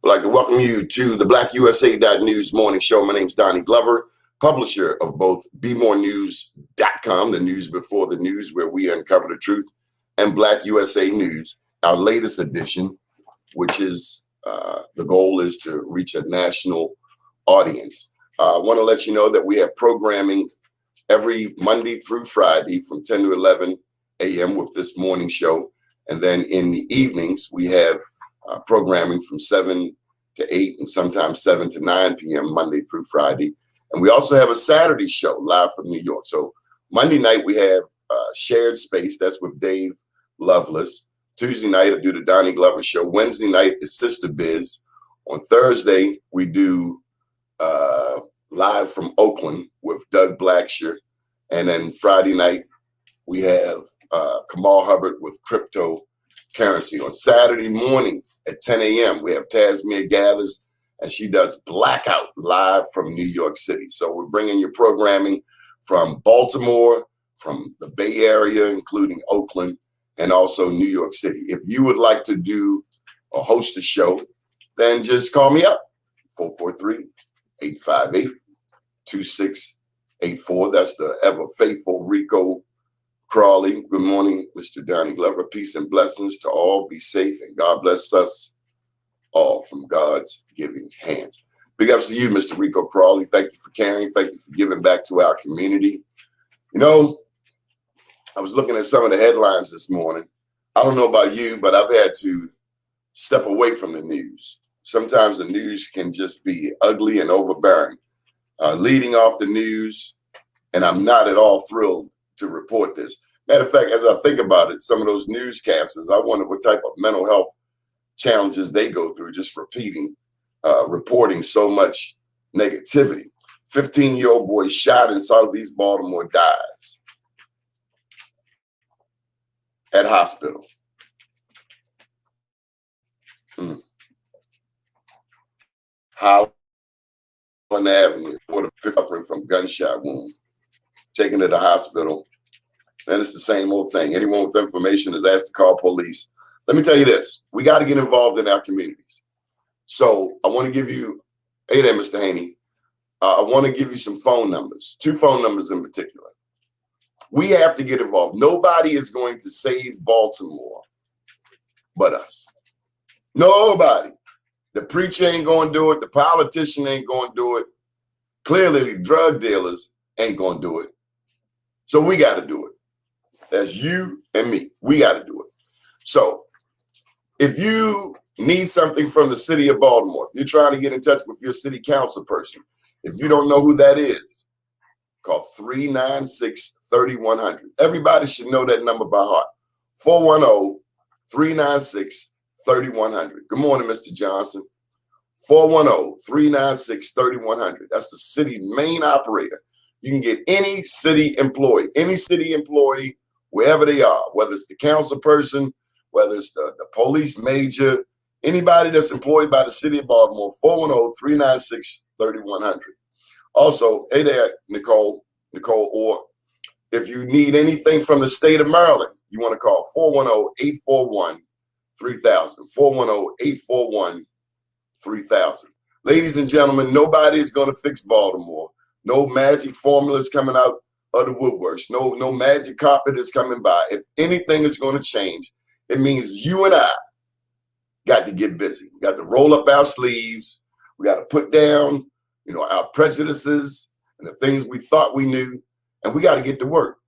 I'd like to welcome you to the BlackUSA.News morning show. My name's Donnie Glover, publisher of both BeMoreNews.com, the news before the news, where we uncover the truth, and BlackUSA.News, our latest edition, which is the goal is to reach a national audience. I want to let you know that we have programming every Monday through Friday from 10 to 11 a.m. with this morning show. And then in the evenings, we have programming from 7 to 8 and sometimes 7 to 9 p.m. Monday through Friday. And we also have a Saturday show live from New York. So Monday night, we have Shared Space. That's with Dave Loveless. Tuesday night, I do the Donnie Glover show. Wednesday night is Sister Biz. On Thursday, we do live from Oakland with Doug Blackshear. And then Friday night, we have Kamal Hubbard with Cryptocurrency. On Saturday mornings at 10 a.m., we have Tasmia Gathers, and she does Blackout live from New York City. So we're bringing you programming from Baltimore, from the Bay Area, including Oakland, and also New York City. If you would like to do or host a show, then just call me up, 443-858-2684. That's the ever faithful Rico Crawley. Good morning, Mr. Donnie Glover. Peace and blessings to all. Be safe, and God bless us all from God's giving hands. Big ups to you, Mr. Rico Crawley. Thank you for caring. Thank you for giving back to our community. You know, I was looking at some of the headlines this morning. I don't know about you, but I've had to step away from the news. Sometimes the news can just be ugly and overbearing. Leading off the news, and I'm not at all thrilled to report this. Matter of fact, as I think about it, some of those newscasters, I wonder what type of mental health challenges they go through just reporting so much negativity. 15-year-old boy shot in Southeast Baltimore dies at hospital. Holland Avenue, suffering from gunshot wound, taken to the hospital. And it's the same old thing. Anyone with information is asked to call police. Let me tell you this. We got to get involved in our communities. So I want to give you, hey there, Mr. Haney. I want to give you some phone numbers, 2 phone numbers in particular. We have to get involved. Nobody is going to save Baltimore but us. Nobody. The preacher ain't going to do it. The politician ain't going to do it. Clearly, the drug dealers ain't going to do it. So we got to do it. That's you and me. We got to do it. So if you need something from the city of Baltimore, if you're trying to get in touch with your city council person, if you don't know who that is, call 396-3100. Everybody should know that number by heart. 410-396-3100. Good morning, Mr. Johnson. 410-396-3100. That's the city's main operator. You can get any city employee, wherever they are, whether it's the council person, whether it's the police major, anybody that's employed by the city of Baltimore, 410-396-3100. Also, hey there, Nicole, or if you need anything from the state of Maryland, you want to call 410-841-3000, 410-841-3000. Ladies and gentlemen, nobody is going to fix Baltimore. No magic formulas coming out of the woodworks. No magic carpet is coming by. If anything is going to change, it means you and I got to get busy. We got to roll up our sleeves. We got to put down, our prejudices and the things we thought we knew, and we got to get to work.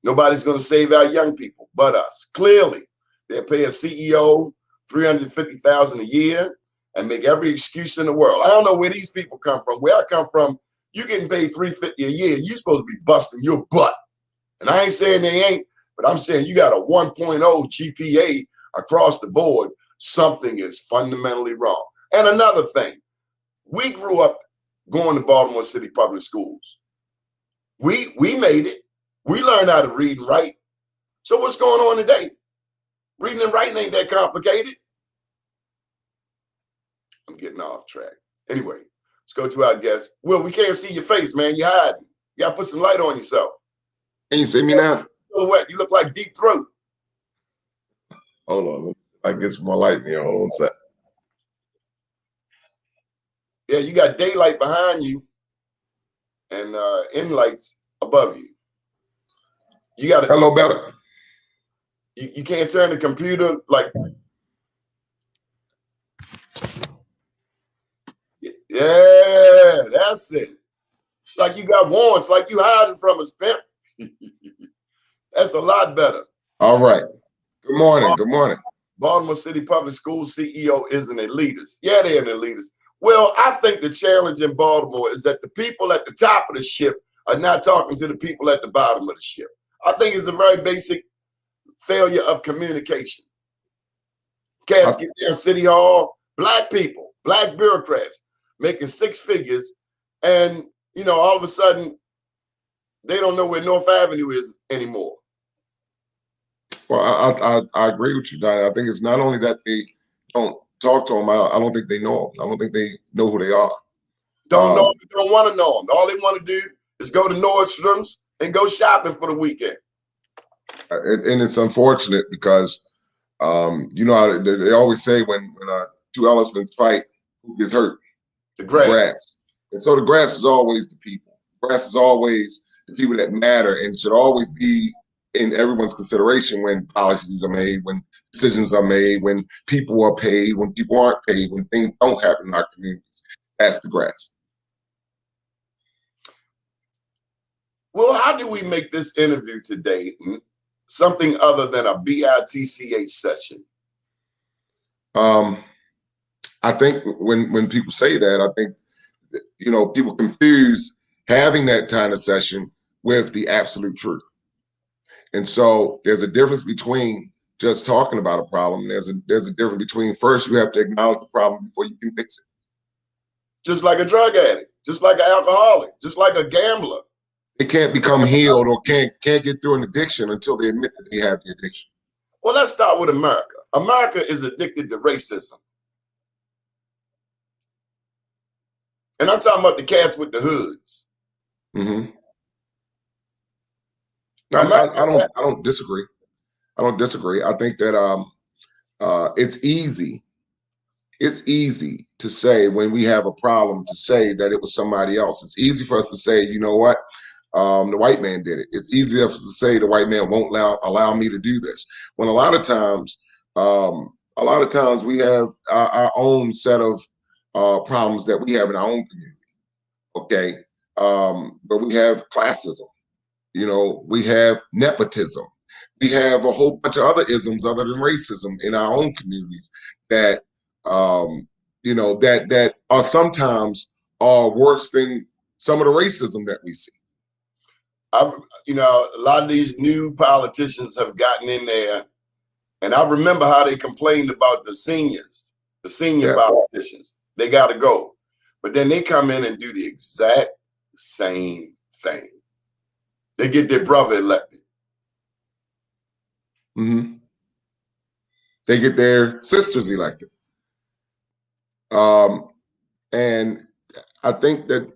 Nobody's going to save our young people but us. Clearly, they'll pay a CEO $350,000 a year and make every excuse in the world. I don't know where these people come from. Where I come from, you getting paid $350 a year. You're supposed to be busting your butt. And I ain't saying they ain't, but I'm saying you got a 1.0 GPA across the board. Something is fundamentally wrong. And another thing, we grew up going to Baltimore City public schools. We made it. We learned how to read and write. So what's going on today? Reading and writing ain't that complicated. I'm getting off track. Anyway, let's go to our guest. Will, we can't see your face, man. You're hiding. You got to put some light on yourself. Can you see me now? Silhouette. You look like Deep Throat. Hold on. I get some more light in here. Hold on a sec. Yeah, you got daylight behind you and end lights above you. You got to. Hello, better. You can't turn the computer like. Yeah, that's it. Like you got warrants, like you hiding from us, pimp. That's a lot better. All right. Good morning. Good morning. Baltimore City Public Schools CEO is an elitist. Yeah, they're an elitist. Well, I think the challenge in Baltimore is that the people at the top of the ship are not talking to the people at the bottom of the ship. I think it's a very basic failure of communication. Cats get there in City Hall, black people, black bureaucrats making six figures, and all of a sudden they don't know where North Avenue is anymore. Well, I agree with you, Donnie. I think it's not only that they don't talk to them. I don't think they know them. I don't think they know who they are. Don't want to know them. All they want to do is go to Nordstrom's and go shopping for the weekend. And it's unfortunate because, they always say when two elephants fight, who gets hurt? The grass. And so the grass is always the people. The grass is always the people that matter and should always be in everyone's consideration when policies are made, when decisions are made, when people are paid, when people aren't paid, when things don't happen in our communities. That's the grass. Well, how do we make this interview today something other than a BITCH session? I think when people say that, I think people confuse having that kind of session with the absolute truth. And so there's a difference between just talking about a problem. There's a difference between first you have to acknowledge the problem before you can fix it. Just like a drug addict, just like an alcoholic, just like a gambler. They can't become healed or can't get through an addiction until they admit that they have the addiction. Well, let's start with America. America is addicted to racism. And I'm talking about the cats with the hoods. Mm-hmm. I don't disagree. I don't disagree. I think that it's easy. It's easy to say when we have a problem to say that it was somebody else. It's easy for us to say, you know what, the white man did it. It's easy for us to say the white man won't allow me to do this. When a lot of times we have our own set of problems that we have in our own community. Okay, but we have classism. We have nepotism. We have a whole bunch of other isms other than racism in our own communities that that are sometimes worse than some of the racism that we see. A lot of these new politicians have gotten in there, and I remember how they complained about the senior politicians. They got to go, but then they come in and do the exact same thing. They get their brother elected. Mm-hmm. They get their sisters elected. And I think that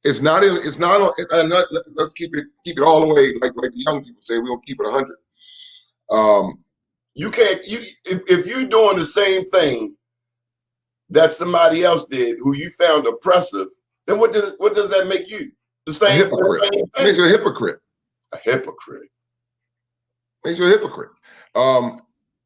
it's not. Let's keep it all the way. Like the young people say, we don't keep it 100. You can't. If you're doing the same thing that somebody else did, who you found oppressive, then what does that make you? The same. A hypocrite. Makes you a hypocrite. A hypocrite. Makes you a hypocrite. I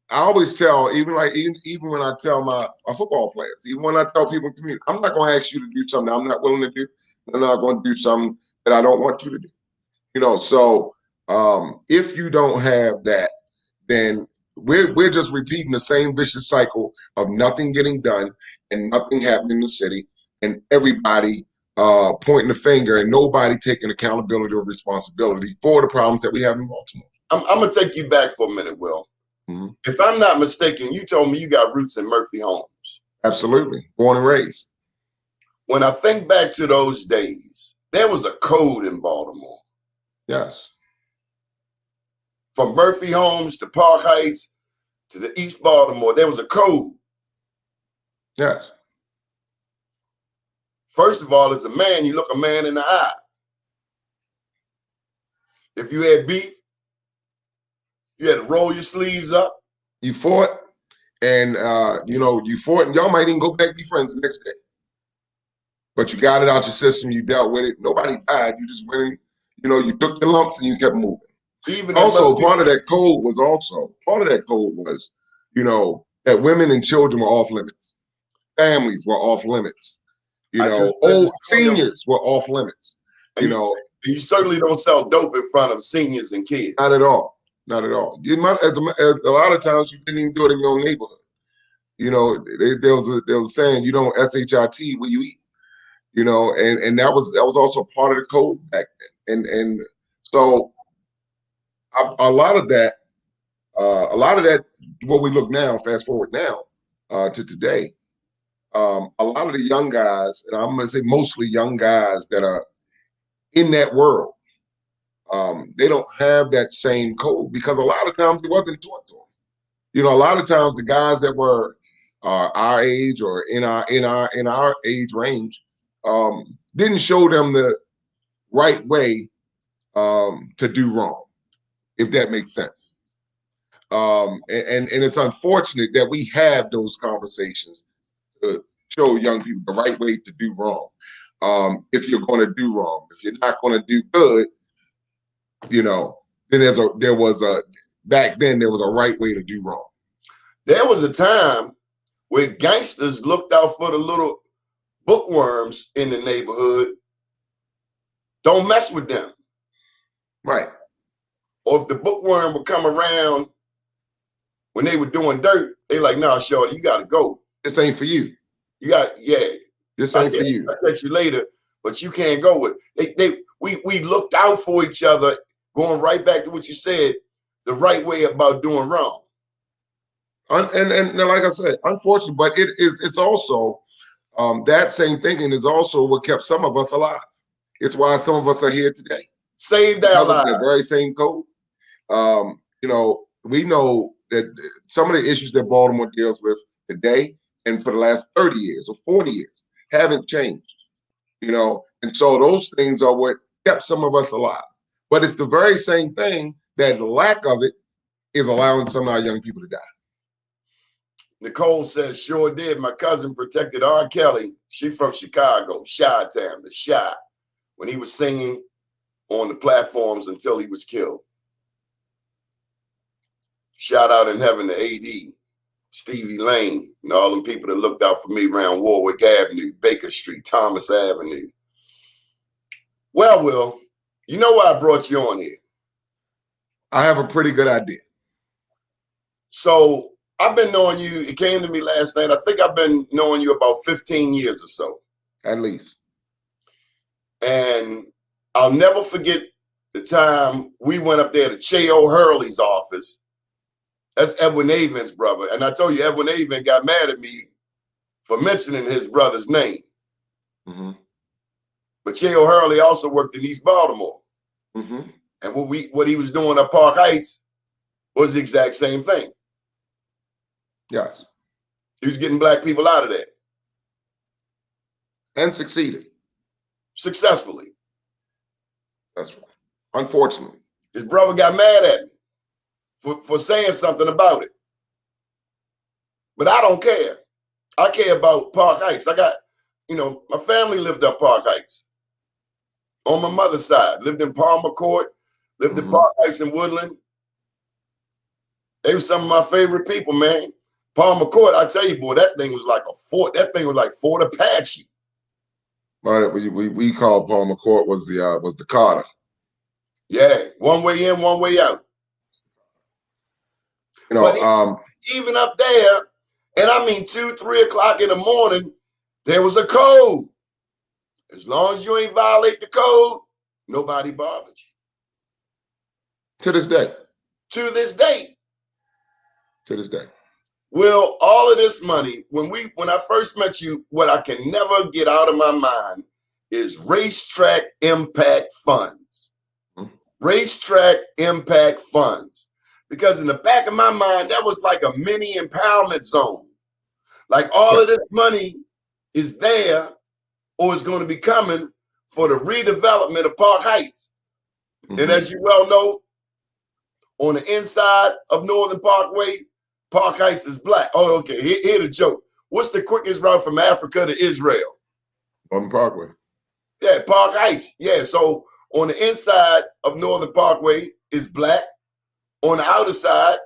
always tell, even when I tell my football players, even when I tell people in the community, I'm not going to ask you to do something I'm not willing to do. I'm not going to do something that I don't want you to do. So if you don't have that, then we're just repeating the same vicious cycle of nothing getting done and nothing happening in the city and everybody pointing the finger and nobody taking accountability or responsibility for the problems that we have in Baltimore. I'm going to take you back for a minute, Will. Mm-hmm. If I'm not mistaken, you told me you got roots in Murphy Homes. Absolutely. Born and raised. When I think back to those days, there was a code in Baltimore. Yes. From Murphy Homes to Park Heights to the East Baltimore, there was a code. Yes. First of all, as a man, you look a man in the eye. If you had beef, you had to roll your sleeves up. You fought, and you fought, and y'all might even go back and be friends the next day. but you got it out your system. You dealt with it. Nobody died. You just went in, you took the lumps and you kept moving. Even Also, part of that code was, that women and children were off limits. Families were off limits. Old seniors were off limits. And you certainly don't sell dope in front of seniors and kids. Not at all. Not at all. You might, as a lot of times, you didn't even do it in your own neighborhood. There was a saying, you don't SHIT where you eat. And that was also part of the code back then. And so a lot of that, what we look now, fast forward now to today, a lot of the young guys, and I'm going to say mostly young guys that are in that world, they don't have that same code because a lot of times it wasn't taught to them. A lot of times the guys that were our age or in our age range didn't show them the right way to do wrong, if that makes sense. And it's unfortunate that we have those conversations to show young people the right way to do wrong. If you're going to do wrong, if you're not going to do good, then back then there was a right way to do wrong. There was a time where gangsters looked out for the little bookworms in the neighborhood. Don't mess with them. Right. Or if the bookworm would come around when they were doing dirt, they like, nah, shorty, you got to go. This ain't for you. This ain't for you. I'll catch you later, but you can't go with it. We looked out for each other, going right back to what you said, the right way about doing wrong. And like I said, unfortunately, but it's also that same thinking is also what kept some of us alive. It's why some of us are here today. Saved our lives. Because of the very same code. We know that some of the issues that Baltimore deals with today and for the last 30 years or 40 years haven't changed. And so those things are what kept some of us alive. But it's the very same thing that the lack of it is allowing some of our young people to die. Nicole says, sure did. My cousin protected R. Kelly. She from Chicago, Chi-Town, the Chi, when he was singing on the platforms until he was killed. Shout out in heaven to AD, Stevie Lane, and all them people that looked out for me around Warwick Avenue, Baker Street, Thomas Avenue. Well, Will, you know why I brought you on here? I have a pretty good idea. So I've been knowing you. It came to me last night. I think I've been knowing you about 15 years or so. At least. And I'll never forget the time we went up there to Cheo Hurley's office. That's Edwin Avon's brother. And I told you, Edwin Avon got mad at me for mentioning his brother's name. Mm-hmm. But Cheo Hurley also worked in East Baltimore. Mm-hmm. And what he was doing at Park Heights was the exact same thing. Yes. He was getting black people out of there. And succeeded. Successfully. That's right. Unfortunately. His brother got mad at me for saying something about it. But I don't care. I care about Park Heights. I got, my family lived up Park Heights. On my mother's side, lived in Palmer Court, lived in Park Heights in Woodland. They were some of my favorite people, man. Palmer Court, I tell you, boy, that thing was like a fort. That thing was like Fort Apache. But we called Palmer Court was the Carter. Yeah, one way in, one way out. But even up there, and I mean 2, 3 o'clock in the morning, there was a code. As long as you ain't violate the code, nobody bothers you. To this day. To this day. To this day. Well, all of this money, when I first met you, what I can never get out of my mind is racetrack impact funds. Mm-hmm. Racetrack impact funds. Because in the back of my mind, that was like a mini empowerment zone. Like all of this money is there or is going to be coming for the redevelopment of Park Heights. Mm-hmm. And as you well know, on the inside of Northern Parkway, Park Heights is black. Oh, okay. Here's the joke. What's the quickest route from Africa to Israel? On Parkway. Yeah, Park Heights. Yeah, so on the inside of Northern Parkway is black. On the outer side,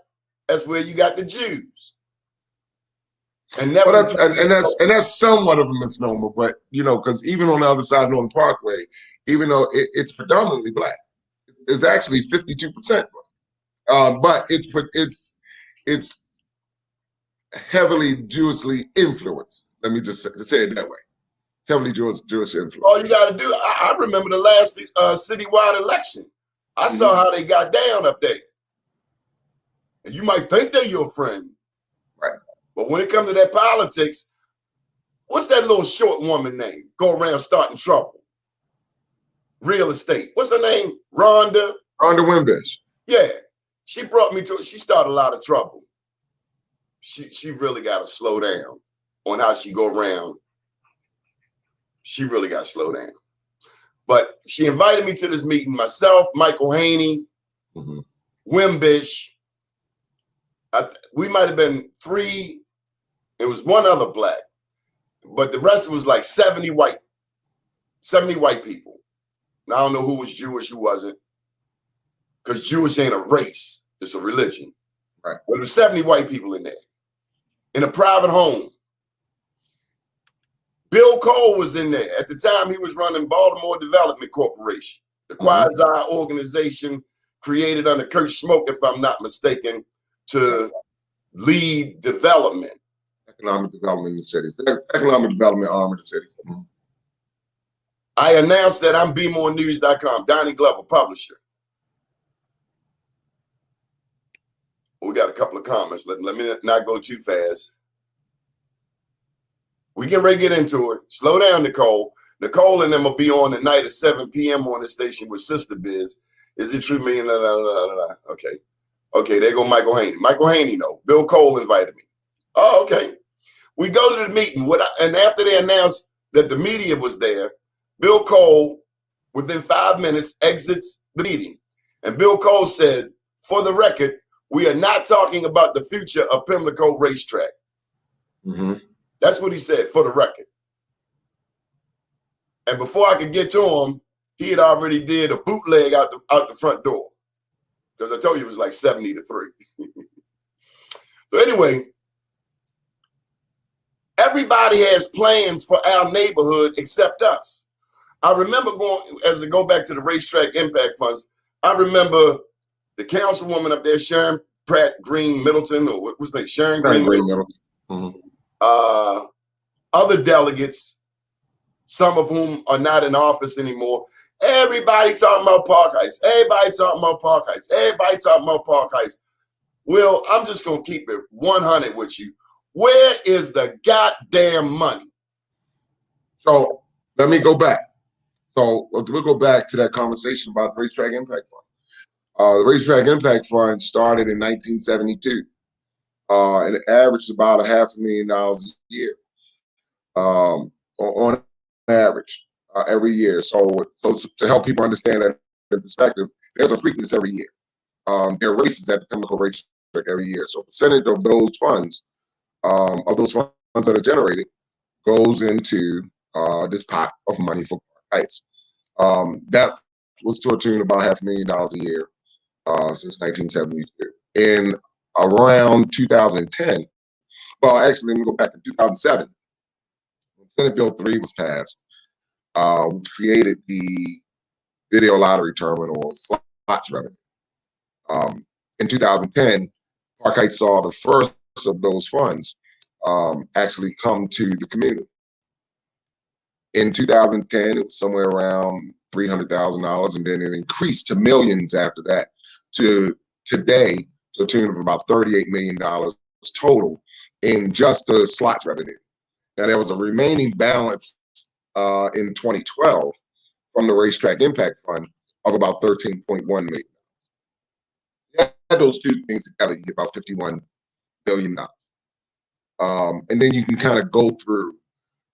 that's where you got the Jews. And Well, never that's somewhat of a misnomer, but because even on the other side of Northern Parkway, even though it's predominantly black, it's actually 52%. But it's heavily Jewishly influenced. Let me just say it that way. It's heavily Jewish influence. all you got to do, I remember the last citywide election. I saw how they got down up there. And you might think they're your friend. Right. But when it comes to that politics, what's that little short woman name? Go around starting trouble. Real estate. What's her name? Rhonda Wimbish. Yeah. She brought me to it. She started a lot of trouble. She really got to slow down on how she go around. She really got to slow down. But she invited me to this meeting. Myself, Michael Haney, Wimbish. We might have been 3. It was one other black, but the rest was like 70 white people. Now, I don't know who was Jewish, who wasn't, because Jewish ain't a race; it's a religion. Right. But there were 70 white people in there, in a private home. Bill Cole was in there. At the time, he was running Baltimore Development Corporation, the quasi organization created under Kurt Smoke, if I'm not mistaken, to lead development. Economic development in the cities. Economic development arm of the city. I announced that I'm BMoreNews.com, Donnie Glover, publisher. We got a couple of comments. Let me not go too fast. We can ready to get into it. Slow down, Nicole. Nicole and them will be on tonight at 7 p.m. on the station with Sister Biz. Is it true, me? Okay. Okay, there go Michael Haney. Michael Haney, no. Bill Cole invited me. Oh, okay. We go to the meeting. And after they announced that the media was there, Bill Cole, within 5 minutes, exits the meeting. And Bill Cole said, for the record, we are not talking about the future of Pimlico Racetrack. That's what he said, for the record. And before I could get to him, he had already did a bootleg out the front door. Because I told you it was like 70-3. So anyway, everybody has plans for our neighborhood except us. I remember as I go back to the racetrack impact funds, I remember the councilwoman up there, Sharon Pratt Green Middleton, or what was her name? Sharon Green Middleton. Other delegates, some of whom are not in office anymore. Everybody talking about Park Heights. Everybody talking about Park Heights. Everybody talking about Park Heights. Will, I'm just going to keep it 100 with you. Where is the goddamn money? So let me go back. So we'll go back to that conversation about the Racetrack Impact Fund. The Racetrack Impact Fund started in 1972, and it averaged about $500,000 a year on average every year. So to help people understand that in perspective, there's a Preakness every year. There are races at the Pimlico Racetrack every year. So a percentage of those funds that are generated goes into this pot of money for Park Heights. That was to a tune of about $500,000 a year since 1972. In around 2010, well, actually, let me go back in 2007, when Senate Bill 3 was passed, which created the video lottery terminal slots revenue. In 2010, Park Heights saw the first of those funds actually come to the community. In 2010, it was somewhere around $300,000, and then it increased to millions after that. To today, to a tune of about $38 million total in just the slots revenue. Now, there was a remaining balance in 2012 from the Racetrack Impact Fund of about $13.1 million. You add those two things together, you get about $51 billion. And then you can kind of go through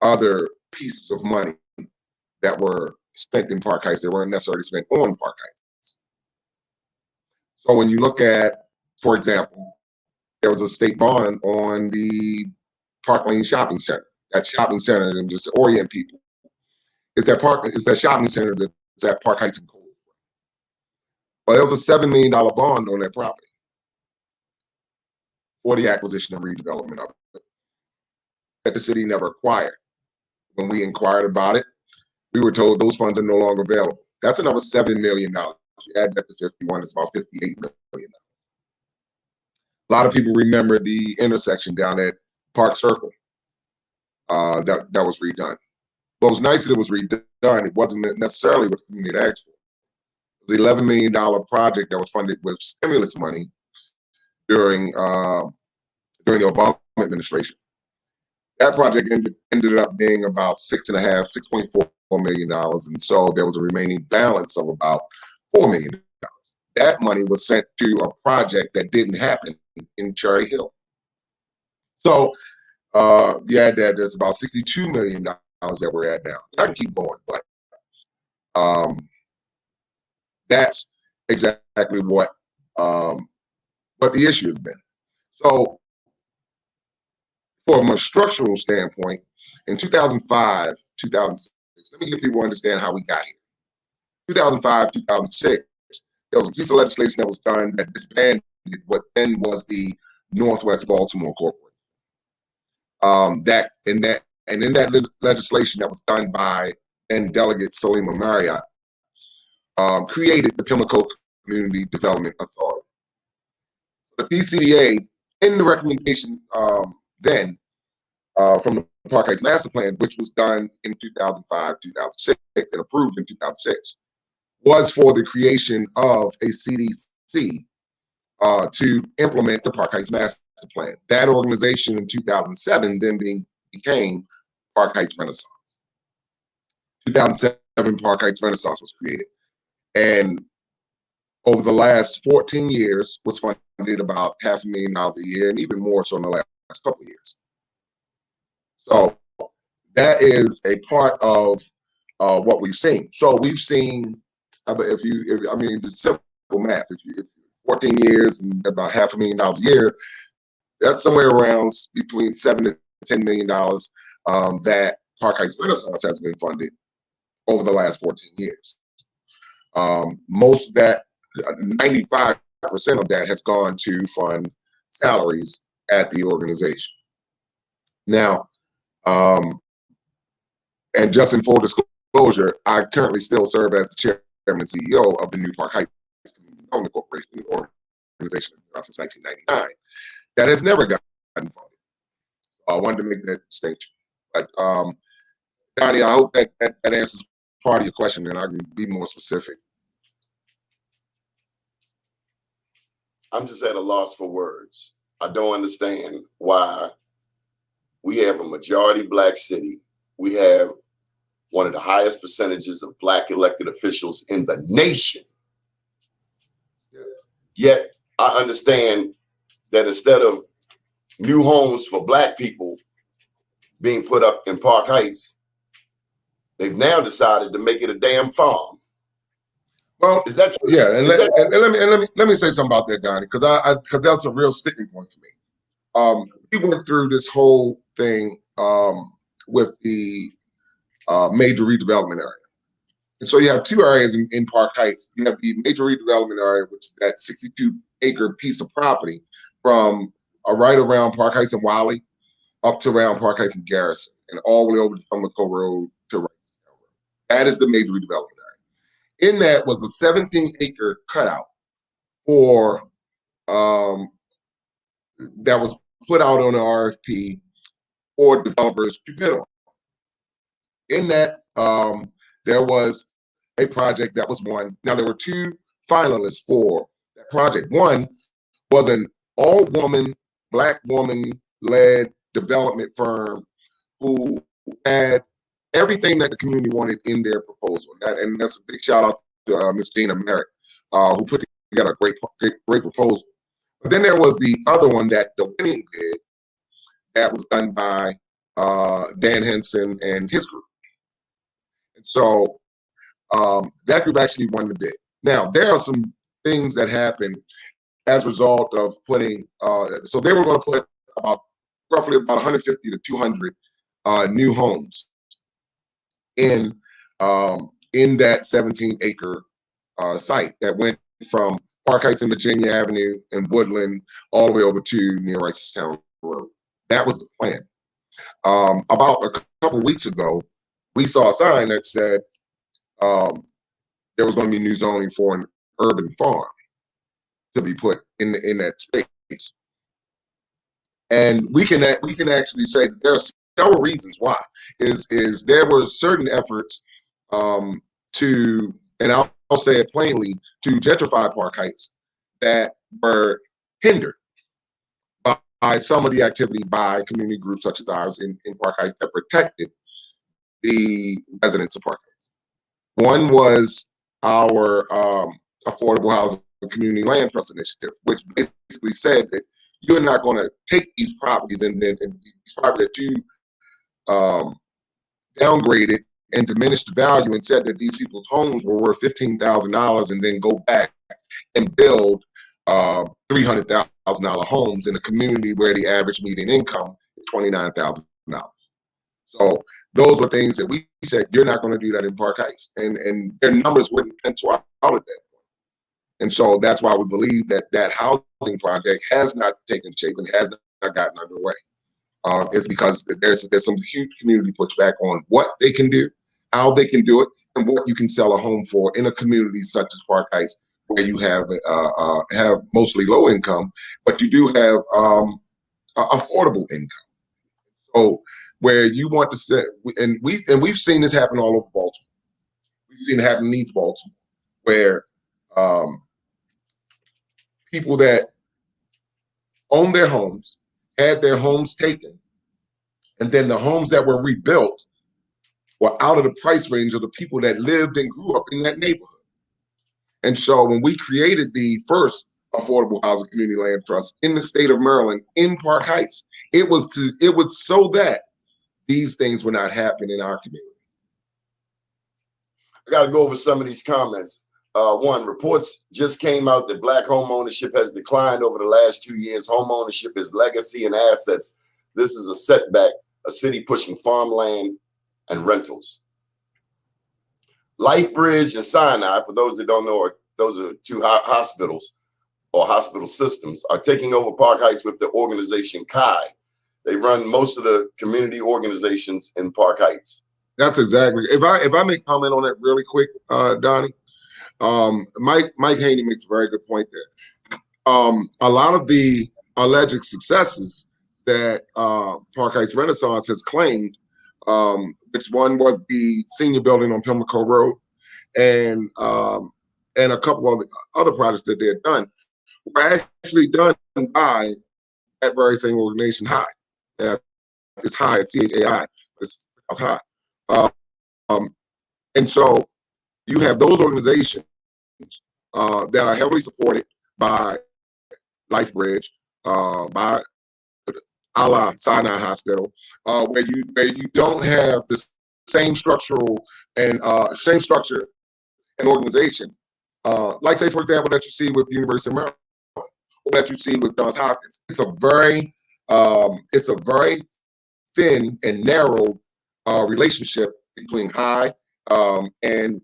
other pieces of money that were spent in Park Heights that weren't necessarily spent on Park Heights. So when you look at, for example, there was a state bond on the Park Lane Shopping Center. That shopping center, and just to orient people, It's that shopping center that's at Park Heights and Cold. Well, there was a $7 million bond on that property for the acquisition and redevelopment of it that the city never acquired. When we inquired about it, we were told those funds are no longer available. That's another $7 million. You add that to 51, it's about $58 million. A lot of people remember the intersection down at Park Circle that was redone. Well, it was nice that it was redone. It wasn't necessarily what the community asked for. It was an $11 million project that was funded with stimulus money during the Obama administration. That project ended up being about $6.4 million, and so there was a remaining balance of about $4 million. That money was sent to a project that didn't happen in Cherry Hill. So you add that, there's about $62 million that we're at now. I can keep going, but that's exactly what the issue has been. So from a structural standpoint, in 2005, 2006, let me get people to understand how we got here. 2005, 2006, there was a piece of legislation that was done that disbanded what then was the Northwest Baltimore Corporation. In that legislation that was done by then Delegate Salima Marriott, created the Pimlico Community Development Authority. The PCDA, in the recommendation then from the Park Heights Master Plan, which was done in 2005, 2006, and approved in 2006, was for the creation of a CDC to implement the Park Heights Master Plan. That organization in 2007 then became Park Heights Renaissance. 2007, Park Heights Renaissance was created. And over the last 14 years was funded about $500,000 a year, and even more so in the last couple of years. So that is a part of what we've seen. So we've seen, the simple math, if 14 years and about $500,000 a year, that's somewhere around between $7 to $10 million that Park Heights Renaissance has been funded over the last 14 years. Most of that, 95% of that has gone to fund salaries at the organization. Now, and just in full disclosure, I currently still serve as the chairman and CEO of the new Park Heights Community Development Corporation, organization since 1999. That has never gotten funded. I wanted to make that distinction. But Donnie, I hope that answers part of your question, and I can be more specific. I'm just at a loss for words. I don't understand why we have a majority Black city. We have one of the highest percentages of Black elected officials in the nation. Yet I understand that instead of new homes for Black people being put up in Park Heights, they've now decided to make it a damn farm. Well, is that true? Yeah, and let me say something about that, Donnie, because that's a real sticking point for me. We went through this whole thing with the major redevelopment area. And so you have two areas in Park Heights. You have the major redevelopment area, which is that 62-acre piece of property from right around Park Heights and Wiley up to around Park Heights and Garrison, and all the way over to Pimlico Road to Rice. That is the major redevelopment area. In that was a 17-acre cutout for that was put out on an RFP for developers to bid on. In that, there was a project that was won. Now, there were two finalists for that project. One was an all-woman, Black woman-led development firm who had everything that the community wanted in their proposal. And that's a big shout out to Ms. Gina Merritt, who put together a great proposal. But then there was the other one, that the winning bid, that was done by Dan Henson and his group. And so that group actually won the bid. Now, there are some things that happened as a result of putting, so they were going to put roughly about 150 to 200 new homes in in that 17-acre site that went from Park Heights and Virginia Avenue and Woodland all the way over to near Ricestown Road. That was the plan. About a couple weeks ago, we saw a sign that said there was going to be new zoning for an urban farm to be put in that space. And we can actually say that there are several reasons why. Is there were certain efforts to, and I'll say it plainly, to gentrify Park Heights that were hindered by some of the activity by community groups such as ours in Park Heights that protected the residents of Park Heights. One was our affordable housing community land trust initiative, which basically said that you're not going to take these properties and these properties that you downgraded and diminished the value and said that these people's homes were worth $15,000 and then go back and build $300,000 homes in a community where the average median income is $29,000. So those were things that we said, you're not going to do that in Park Heights. And their numbers wouldn't pencil out at that point. And so that's why we believe that that housing project has not taken shape and has not gotten underway. It's because there's some huge community pushback on what they can do, how they can do it, and what you can sell a home for in a community such as Park Heights, where you have mostly low income, but you do have affordable income. So where you want to set, and we've seen this happen all over Baltimore. We've seen it happen in East Baltimore, where people that own their homes had their homes taken, and then the homes that were rebuilt were out of the price range of the people that lived and grew up in that neighborhood. And so when we created the first affordable housing community land trust in the state of Maryland in Park Heights, it was so that these things would not happen in our community. I got to go over some of these comments. One, reports just came out that Black home ownership has declined over the last 2 years. Home ownership is legacy and assets. This is a setback, a city pushing farmland and rentals. LifeBridge and Sinai, for those that don't know, those are two hospitals or hospital systems, are taking over Park Heights with the organization Chi. They run most of the community organizations in Park Heights. That's exactly. If I may comment on that really quick, Donnie, Mike Haney makes a very good point there. A lot of the alleged successes that Park Heights Renaissance has claimed, which one was the senior building on Pimlico Road, and a couple of other projects that they had done, were actually done by that very same organization, High. It's High, it's CHAI, it's High. And so you have those organizations that are heavily supported by LifeBridge, by a la Sinai Hospital, where you don't have the same structural and same structure and organization, like say for example that you see with University of Maryland, or that you see with Johns Hopkins. It's a very thin and narrow relationship between High and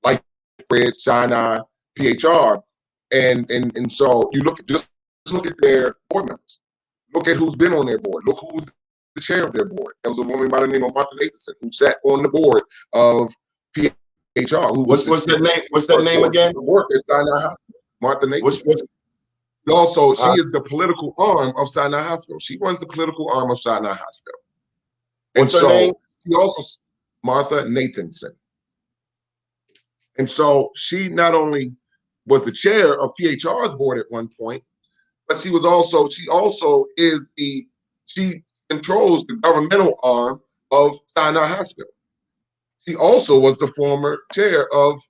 LifeBridge, Sinai, PHR, and so you just look at their board members. Look at who's been on their board. Look who's the chair of their board. There was a woman by the name of Martha Nathanson who sat on the board of PHR. What's that name? What's that name again? Martha Nathanson. Also, she is the political arm of Sinai Hospital. She runs the political arm of Sinai Hospital. What's her name? She also, Martha Nathanson. And so she not only was the chair of PHR's board at one point, but she also controls the governmental arm of Sinai Hospital. She also was the former chair of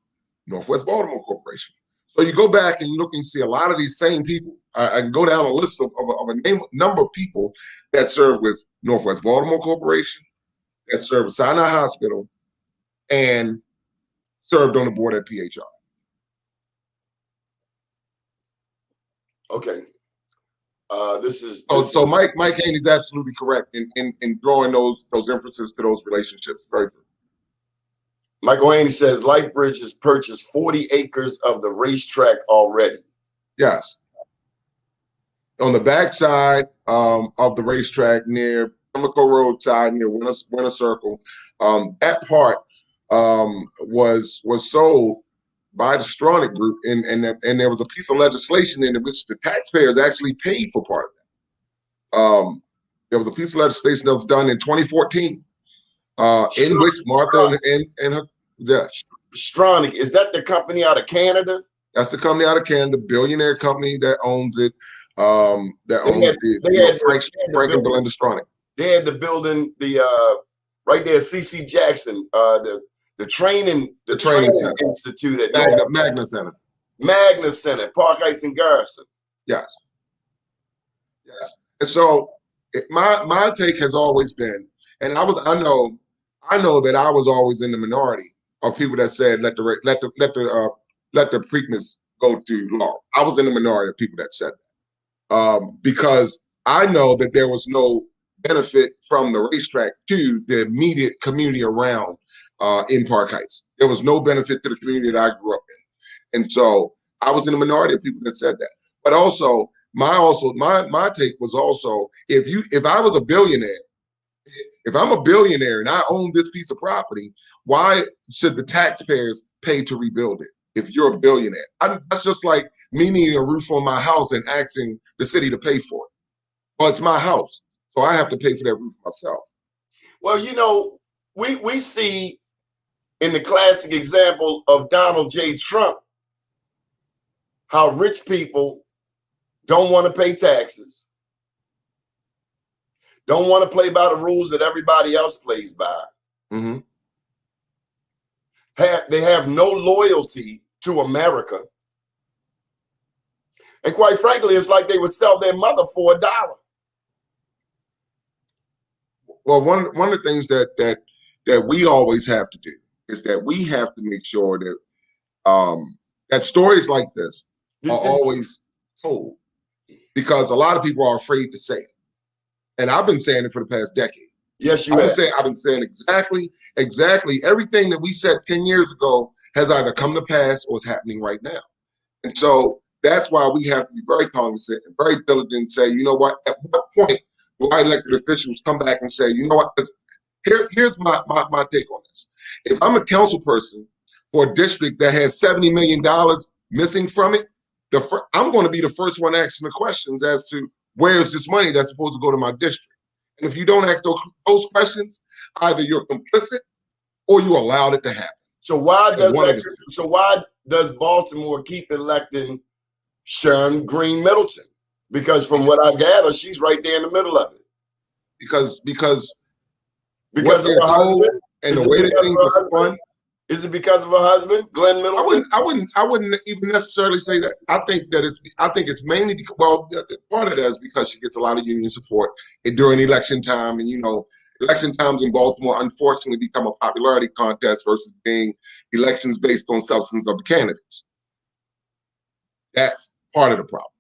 Northwest Baltimore Corporation. So you go back and look and see a lot of these same people. I can go down a list of a number of people that served with Northwest Baltimore Corporation, that served with Sinai Hospital, and served on the board at PHR. Okay. So Mike Haney's absolutely correct in drawing those inferences to those relationships. Very good. Michael Haney says LifeBridge has purchased 40 acres of the racetrack already. Yes. On the backside of the racetrack near Chemical Road side near Winter Circle, that part was sold by the Stronach Group, and there was a piece of legislation in which the taxpayers actually paid for part of that. There was a piece of legislation that was done in 2014, in which Martha and her, yeah. Stronach, is that the company out of Canada? That's the company out of Canada, billionaire company that owns it. Frank and Belinda Stronach. They had the building, right there, CC Jackson, the training center. institute at Magna Center. Magna Center, Park Heights and Garrison. Yes. Yes. And so my take has always been, and I know that I was always in the minority of people that said let the Preakness go to law. I was in the minority of people that said that. Because I know that there was no benefit from the racetrack to the immediate community around in Park Heights. There was no benefit to the community that I grew up in. And so I was in the minority of people that said that. But also my take was also, if I was a billionaire, if I'm a billionaire and I own this piece of property, why should the taxpayers pay to rebuild it? If you're a billionaire, that's just like me needing a roof on my house and asking the city to pay for it. Well, it's my house, so I have to pay for that roof myself. Well, you know, we see in the classic example of Donald J. Trump how rich people don't want to pay taxes, don't want to play by the rules that everybody else plays by. Mm-hmm. They have no loyalty to America. And quite frankly, it's like they would sell their mother for $1. Well, one of the things that we always have to do is that we have to make sure that that stories like this are always told, because a lot of people are afraid to say it. And I've been saying it for the past decade. Yes, you have. I've been saying exactly everything that we said 10 years ago has either come to pass or is happening right now. And so that's why we have to be very cognizant and very diligent and say, you know what, at what point do our elected officials come back and say, you know what, here's my take on this. If I'm a council person for a district that has $70 million missing from it, I'm going to be the first one asking the questions as to where's this money that's supposed to go to my district. And if you don't ask those questions, either you're complicit or you allowed it to happen. So why does Baltimore keep electing Sharon Green Middleton? Because from what I gather, she's right there in the middle of it. Because what they're told and the way that things are spun. Is it because of her husband, Glenn Middleton? I wouldn't even necessarily say that. I think it's mainly because, well, part of that is because she gets a lot of union support during election time, and you know, election times in Baltimore unfortunately become a popularity contest versus being elections based on substance of the candidates. That's part of the problem.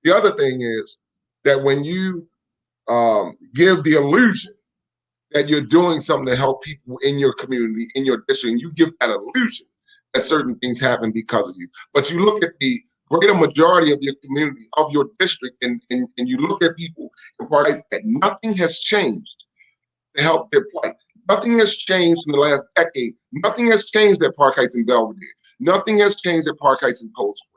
The other thing is that when you give the illusion that you're doing something to help people in your community, in your district, and you give that illusion that certain things happen because of you. But you look at the greater majority of your community, of your district, and you look at people in Park Heights, that nothing has changed to help their plight. Nothing has changed in the last decade. Nothing has changed at Park Heights and Belvedere. Nothing has changed at Park Heights and Cold Spring.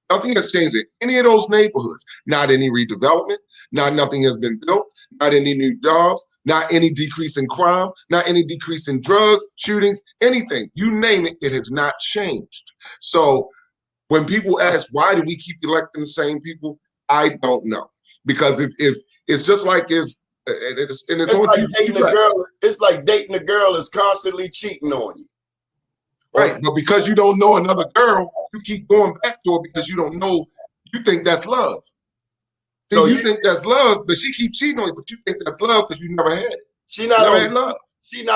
Nothing has changed in any of those neighborhoods. Not any redevelopment, nothing has been built, not any new jobs, not any decrease in crime, not any decrease in drugs, shootings, anything. You name it, it has not changed. So when people ask, why do we keep electing the same people? I don't know. Because if it's just like if, it's like dating a girl is constantly cheating on you. Right, but because you don't know another girl, you keep going back to her because you don't know, you think that's love. So you think that's love, but she keeps cheating on you, but you think that's love because you never had it. She not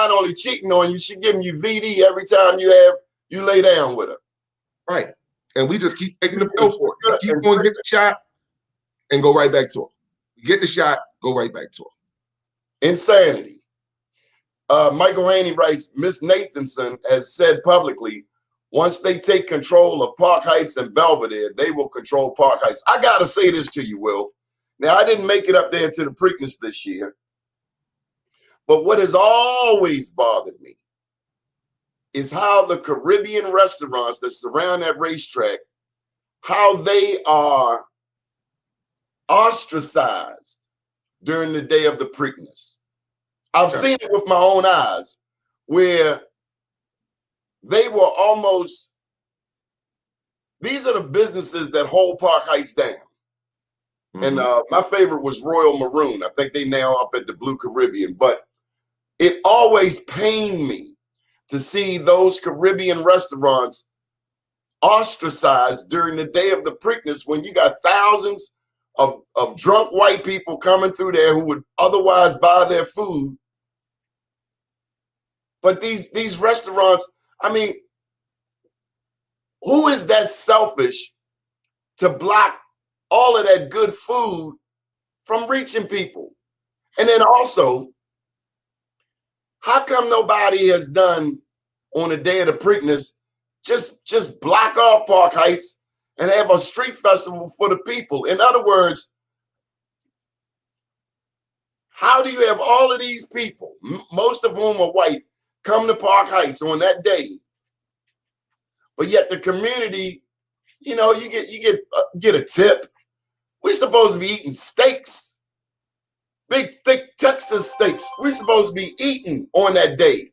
only cheating on you, she giving you VD every time you lay down with her. Right, and we just keep taking the bill for it. Keep going, get the shot, and go right back to her. Get the shot, go right back to her. Insanity. Michael Haney writes, Miss Nathanson has said publicly, once they take control of Park Heights and Belvedere, they will control Park Heights. I got to say this to you, Will. Now, I didn't make it up there to the Preakness this year, but what has always bothered me is how the Caribbean restaurants that surround that racetrack, how they are ostracized during the day of the Preakness. I've seen it with my own eyes, where they were almost, these are the businesses that hold Park Heights down. And my favorite was Royal Maroon. I think they now up at the Blue Caribbean, but it always pained me to see those Caribbean restaurants ostracized during the day of the Preakness, when you got thousands of drunk white people coming through there who would otherwise buy their food. But these restaurants, I mean, who is that selfish to block all of that good food from reaching people? And then also, how come nobody has done on the day of the Preakness just block off Park Heights and have a street festival for the people? In other words, how do you have all of these people, most of whom are white, come to Park Heights on that day, but yet the community, you know, you get a tip? We're supposed to be eating steaks, big thick Texas steaks. We're supposed to be eating on that day,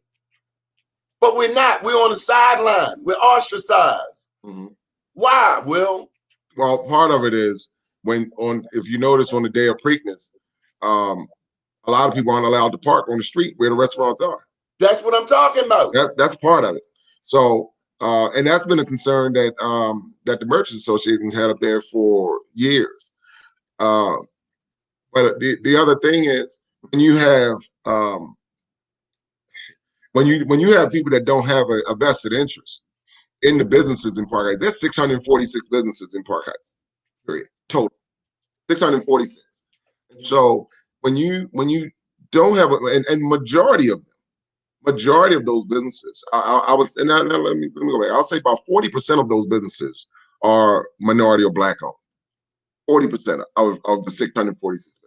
but we're not. We're on the sideline. We're ostracized. Why, Will? Well, part of it is if you notice on the day of Preakness, a lot of people aren't allowed to park on the street where the restaurants are. That's what I'm talking about. That's part of it. So, and that's been a concern that that the Merchants Association had up there for years. But the other thing is, when you have when you have people that don't have a vested interest in the businesses in Park Heights, there's 646 businesses in Park Heights, period, total, 646. So when you don't have and majority of those businesses, I would, and now let me go back. I'll say about 40% of those businesses are minority or black owned. 40% of the 646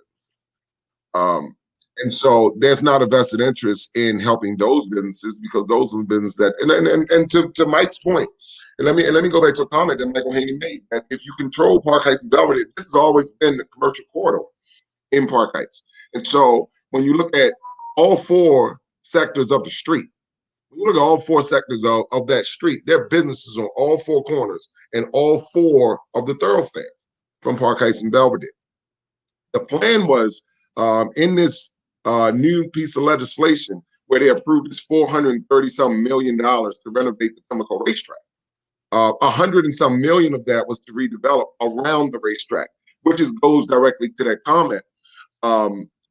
businesses. And so there's not a vested interest in helping those businesses, because those are the businesses that, and to Mike's point, and let me go back to a comment that Michael Haney made, that if you control Park Heights and Belvedere, this has always been the commercial corridor in Park Heights. And so when you look at all four sectors of the street, when you look at all four sectors of that street, there are businesses on all four corners and all four of the thoroughfares from Park Heights and Belvedere. The plan was, in this new piece of legislation where they approved this $430-some million to renovate the chemical racetrack, 100 and some million of that was to redevelop around the racetrack, which goes directly to that comment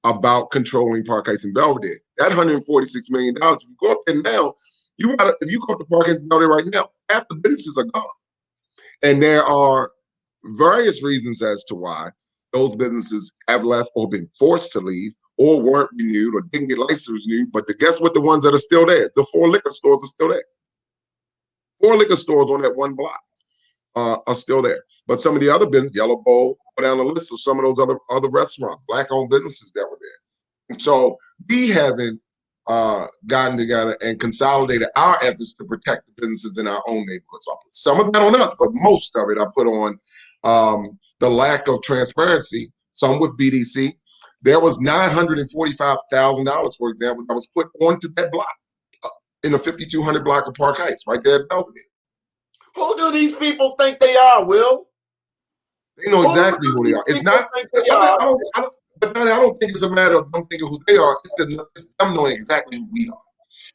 about controlling Park Heights and Belvedere. That $146 million, if you go up there now, if you go up to Park Heights and Belvedere right now, half the businesses are gone. And there are various reasons as to why those businesses have left or been forced to leave or weren't renewed or didn't get licenses renewed. But guess what? The ones that are still there, the 4 liquor stores are still there. 4 liquor stores on that one block are still there. But some of the other businesses, Yellow Bowl, go down the list of some of those other restaurants, black-owned businesses that were there. And so we haven't gotten together and consolidated our efforts to protect the businesses in our own neighborhoods. So I put some of that on us, but most of it I put on the lack of transparency, some with BDC. There was $945,000, for example, that was put onto that block in the 5200 block of Park Heights, right there at Belvedere. Who do these people think they are, Will? They know exactly who they are. It's not, I don't think it's a matter of them thinking who they are. It's them knowing exactly who we are.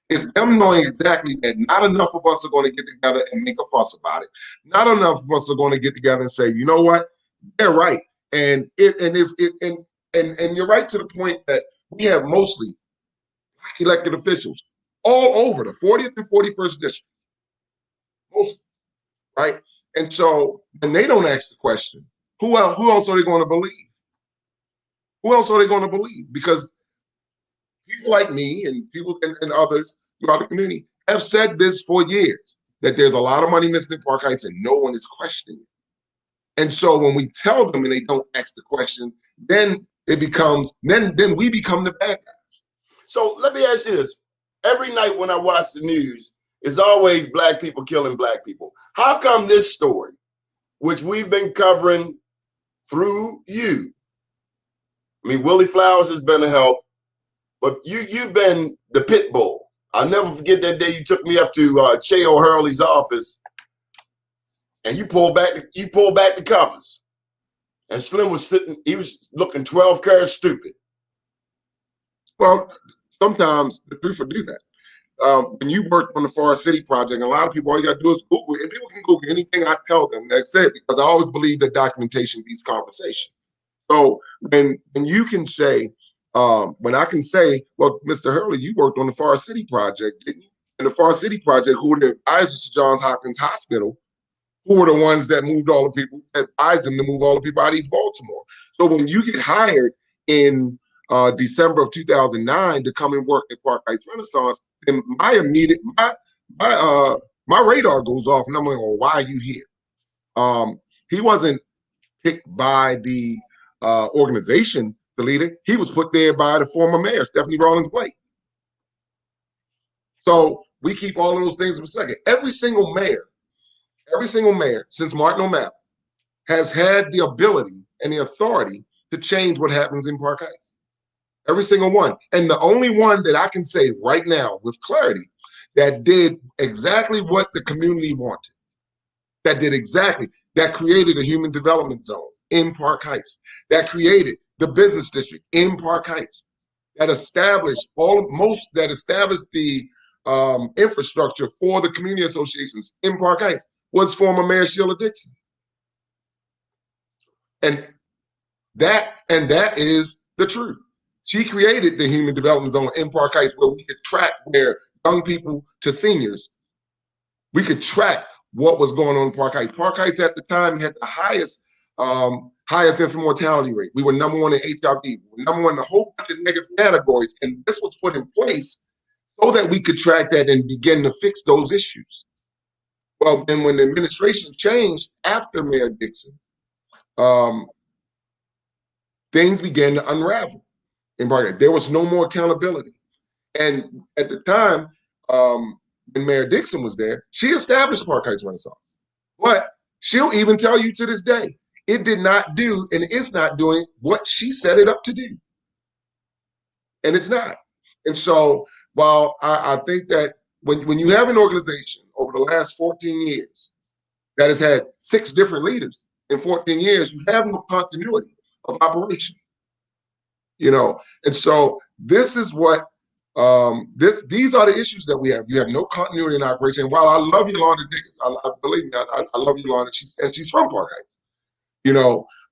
It's them knowing exactly that not enough of us are going to get together and make a fuss about it. Not enough of us are going to get together and say, you know what, they're right. And you're right to the point that we have mostly black elected officials all over the 40th and 41st district. Mostly, right? And so when they don't ask the question, who else are they going to believe? Who else are they going to believe? Because people like me and people and others throughout the community have said this for years, that there's a lot of money missing in Park Heights and no one is questioning it. And so when we tell them and they don't ask the question, then it becomes, then we become the bad guys. So let me ask you this. Every night when I watch the news, it's always black people killing black people. How come this story, which we've been covering through you, I mean, Willie Flowers has been a help, but you've been the pit bull. I'll never forget that day you took me up to Che O'Hurley's office and you pulled back the covers. And Slim was sitting, he was looking 12 karat stupid. Well, sometimes the truth will do that. When you worked on the Forest City project, a lot of people, all you got to do is Google it. And people can Google anything I tell them. That's it, because I always believe that documentation beats conversation. So when you can say, when I can say, well, Mr. Hurley, you worked on the Forest City project, didn't you? And the Forest City project, who were the advisors to Johns Hopkins Hospital, who were the ones that moved all the people, advised them to move all the people out of East Baltimore. So when you get hired in December of 2009 to come and work at Park Heights Renaissance, then my radar goes off, and I'm like, well, why are you here? He wasn't picked by the organization to lead it. He was put there by the former mayor, Stephanie Rawlings Blake. So we keep all of those things in perspective. Every single mayor since Martin O'Malley has had the ability and the authority to change what happens in Park Heights. Every single one. And the only one that I can say right now with clarity that did exactly what the community wanted, that created a human development zone in Park Heights, that created the business district in Park Heights, that established the infrastructure for the community associations in Park Heights, was former Mayor Sheila Dixon. And that is the truth. She created the human development zone in Park Heights, where we could track where young people to seniors, we could track what was going on in Park Heights. Park Heights at the time had the highest infant mortality rate. We were number one in HIV. We were number one in a whole bunch of negative categories. And this was put in place so that we could track that and begin to fix those issues. Well, then when the administration changed after Mayor Dixon, things began to unravel in Park Heights. There was no more accountability. And at the time, when Mayor Dixon was there, she established Park Heights Renaissance. But she'll even tell you to this day, it did not do, and it's not doing what she set it up to do. And it's not. And so while I think that when you have an organization over the last 14 years that has had 6 different leaders in 14 years, you have no continuity of operation. And so this is what these are the issues that we have. You have no continuity in operation. While I love Yolanda Dickens, I believe that I love Yolanda, and she's from Park Heights.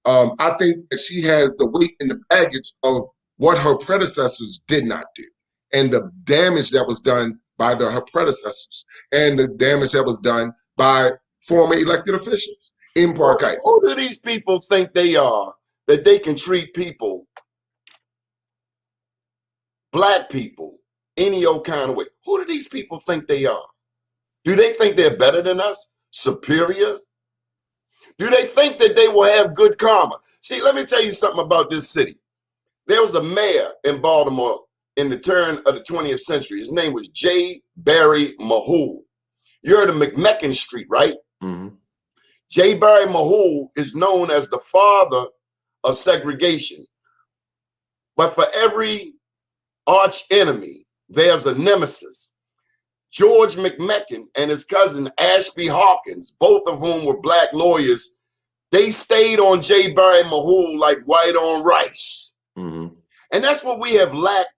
I think that she has the weight and the baggage of what her predecessors did not do, and the damage that was done by her predecessors, and the damage that was done by former elected officials in Park Heights. Who do these people think they are, that they can treat people, black people, any old kind of way? Who do these people think they are? Do they think they're better than us? Superior? Do they think that they will have good karma? See, let me tell you something about this city. There was a mayor in Baltimore in the turn of the 20th century. His name was J. Barry Mahul. You heard of McMecken Street, right? Mm-hmm. J. Barry Mahul is known as the father of segregation. But for every arch enemy, there's a nemesis. George McMecken and his cousin Ashby Hawkins, both of whom were black lawyers, they stayed on J. Barry Mahul like white on rice. Mm-hmm. And that's what we have lacked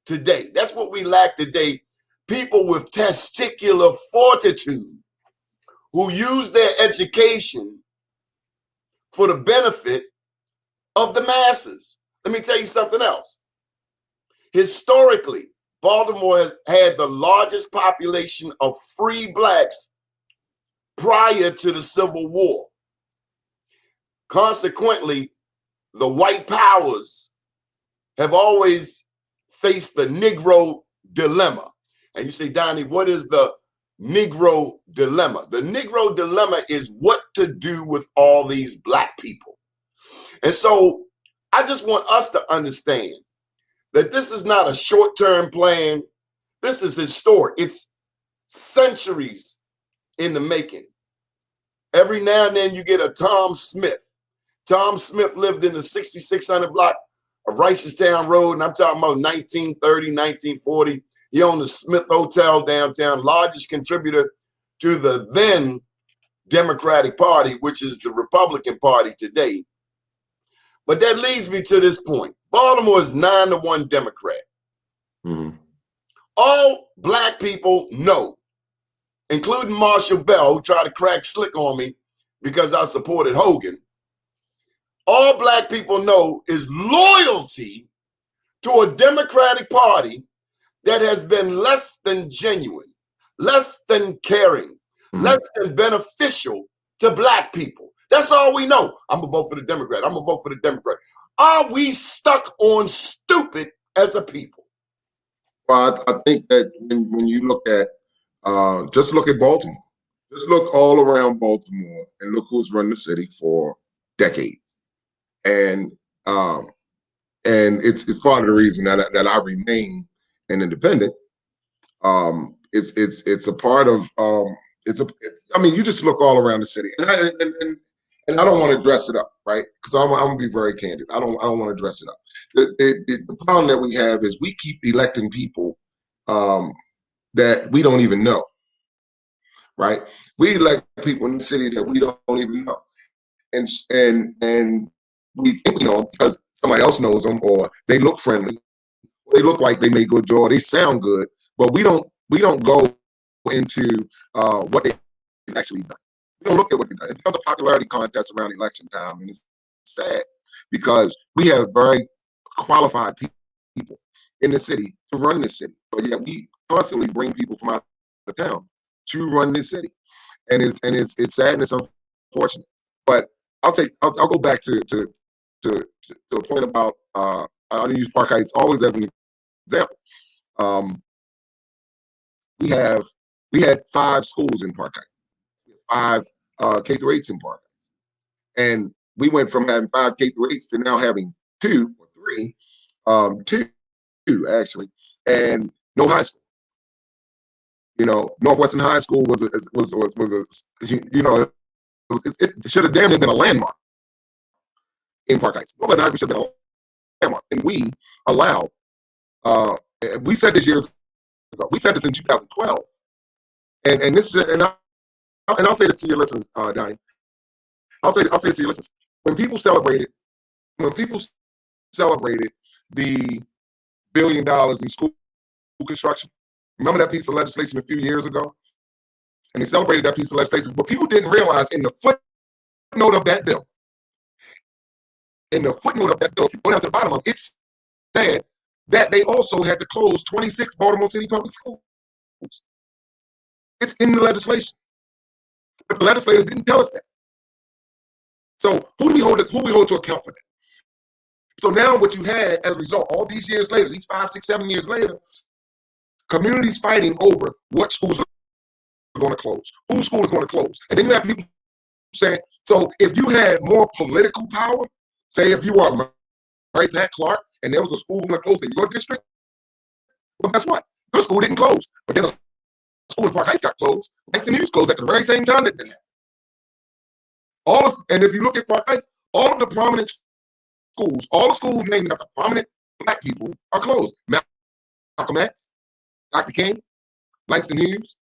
today. That's what we lack today. People with testicular fortitude who use their education for the benefit of the masses. Let me tell you something else. Historically, Baltimore has had the largest population of free blacks prior to the Civil War. Consequently, the white powers have always face the Negro dilemma. And you say, Donnie, what is the Negro dilemma? The Negro dilemma is what to do with all these black people. And so I just want us to understand that this is not a short-term plan. This is historic. It's centuries in the making. Every now and then you get a Tom Smith. Tom Smith lived in the 6600 block of Ricestown Road, and I'm talking about 1930, 1940. He owned the Smith Hotel downtown, largest contributor to the then Democratic Party, which is the Republican Party today. But that leads me to this point. Baltimore is 9-1 Democrat. Mm-hmm. All black people know, including Marshall Bell, who tried to crack slick on me because I supported Hogan. All black people know is loyalty to a Democratic Party that has been less than genuine, less than caring, less than beneficial to black people. That's all we know. I'm going to vote for the Democrat. I'm going to vote for the Democrat. Are we stuck on stupid as a people? Well, I think that when you look at, just look at Baltimore. Just look all around Baltimore and look who's run the city for decades. And it's part of the reason that I remain an independent. It's a part of I mean, you just look all around the city, and I don't want to dress it up, right? Because I'm gonna be very candid. I don't want to dress it up. The problem that we have is we keep electing people that we don't even know, right? We elect people in the city that we don't even know, and we think we know them because somebody else knows them, or they look friendly, or they look like they make good job, they sound good, but we don't go into what they actually done. We don't look at what they done. It becomes a popularity contest around election time, and it's sad because we have very qualified people in the city to run this city, but yet we constantly bring people from out of town to run this city, and it's sad and it's unfortunate. But I'll go back to a point about I'll use Park Heights always as an example. We had 5 schools in Park Heights, 5 K-8s in Park Heights, and we went from having 5 K-8s to now having 2 or 3, 2 actually, and no high school. You know, Northwestern High School was a it should have damn near been a landmark in Park Heights. Northwestern High School should have been a landmark, and we allowed. We said this years ago. We said this in 2012, and this is I'll say this to your listeners, Donnie. I'll say this to your listeners. When people celebrated the $1 billion in school construction, remember that piece of legislation a few years ago? And they celebrated that piece of legislation, but people didn't realize in the footnote of that bill, if you go down to the bottom of it, it said that they also had to close 26 Baltimore City public schools. It's in the legislation, but the legislators didn't tell us that. So who do we hold to account for that? So now what you had as a result, all these years later, these 5, 6, 7 years later, communities fighting over what schools are going to close, whose school is going to close. And then you have people saying, so if you had more political power, say if you are Mary Pat Clark and there was a school going to close in your district, well, guess what? Your school didn't close. But then a school in Park Heights got closed. Langston Hughes closed at the very same time that they had. And if you look at Park Heights, all of the prominent schools, all the schools named after prominent black people are closed. Malcolm X, Dr. King, Langston Hughes,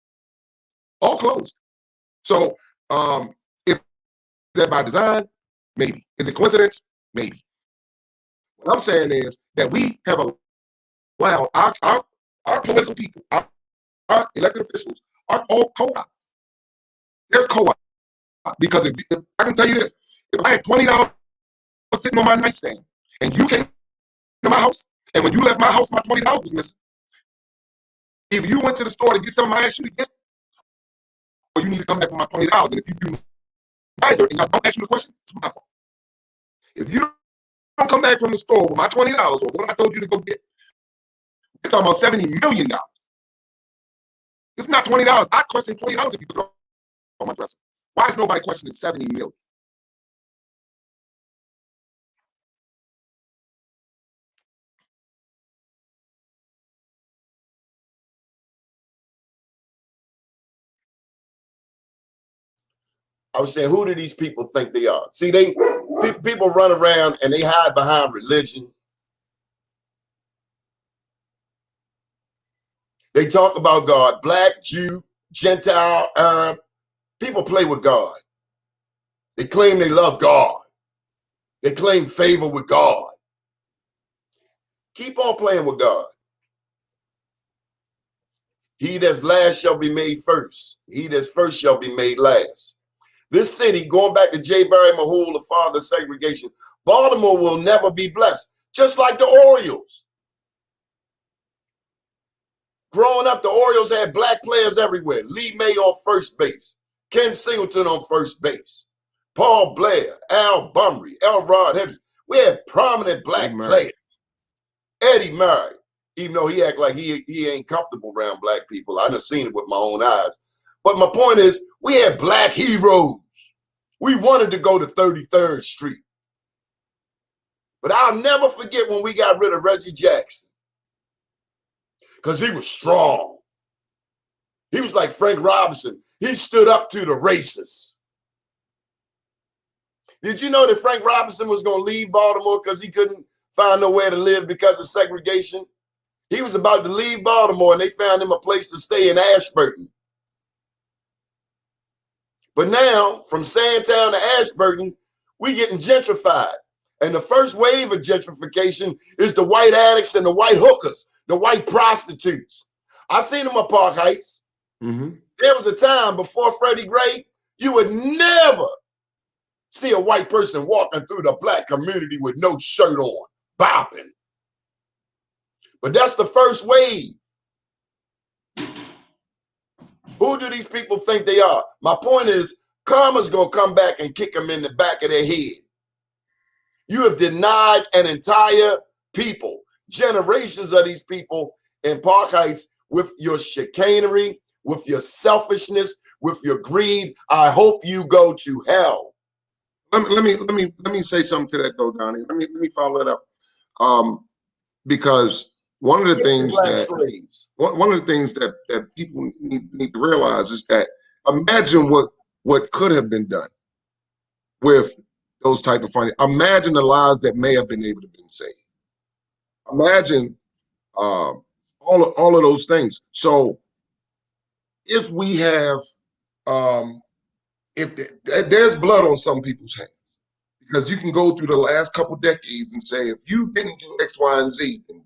all closed. So is that by design? Maybe. Is it coincidence? Maybe. What I'm saying is that we have allowed our political people, our elected officials, are all co-op. They're co-op. Because if I can tell you this, if I had $20 sitting on my nightstand and you came to my house, and when you left my house, my $20 was missing. If you went to the store to get something I asked you to get, or you need to come back with my $20, and if you do neither, and I don't ask you the question, it's my fault. If you don't come back from the store with my $20 or what I told you to go get, They're talking about $70 million. It's not $20. I question $20 if you put it on my dresser. Why is nobody questioning $70 million? I was saying, who do these people think they are? See, people run around and they hide behind religion. They talk about God, black, Jew, Gentile, Arab. People play with God. They claim they love God. They claim favor with God. Keep on playing with God. He that's last shall be made first. He that's first shall be made last. This city, going back to J. Barry Mahul, the father of segregation, Baltimore will never be blessed, just like the Orioles. Growing up, the Orioles had black players everywhere. Lee May on first base, Ken Singleton on first base, Paul Blair, Al Bumry, Elrod Hendricks. We had prominent black players. Eddie Murray, even though he act like he ain't comfortable around black people. I done seen it with my own eyes. But my point is, we had black heroes. We wanted to go to 33rd Street. But I'll never forget when we got rid of Reggie Jackson. Because he was strong. He was like Frank Robinson. He stood up to the racists. Did you know that Frank Robinson was going to leave Baltimore because he couldn't find nowhere to live because of segregation? He was about to leave Baltimore and they found him a place to stay in Ashburton. But now, from Sandtown to Ashburton, we getting gentrified. And the first wave of gentrification is the white addicts and the white hookers, the white prostitutes. I seen them at Park Heights. Mm-hmm. There was a time before Freddie Gray, you would never see a white person walking through the black community with no shirt on, bopping. But that's the first wave. Who do these people think they are? My point is, karma's going to come back and kick them in the back of their head. You have denied an entire people, generations of these people in Park Heights with your chicanery, with your selfishness, with your greed. I hope you go to hell. Let me say something to that though, Donnie. Let me follow it up. Because one of the things that people need to realize is that imagine what could have been done with those type of funding. Imagine the lives that may have been able to be saved. Imagine all of those things. So if we have if there's blood on some people's hands, because you can go through the last couple decades and say, if you didn't do X, Y, and Z, then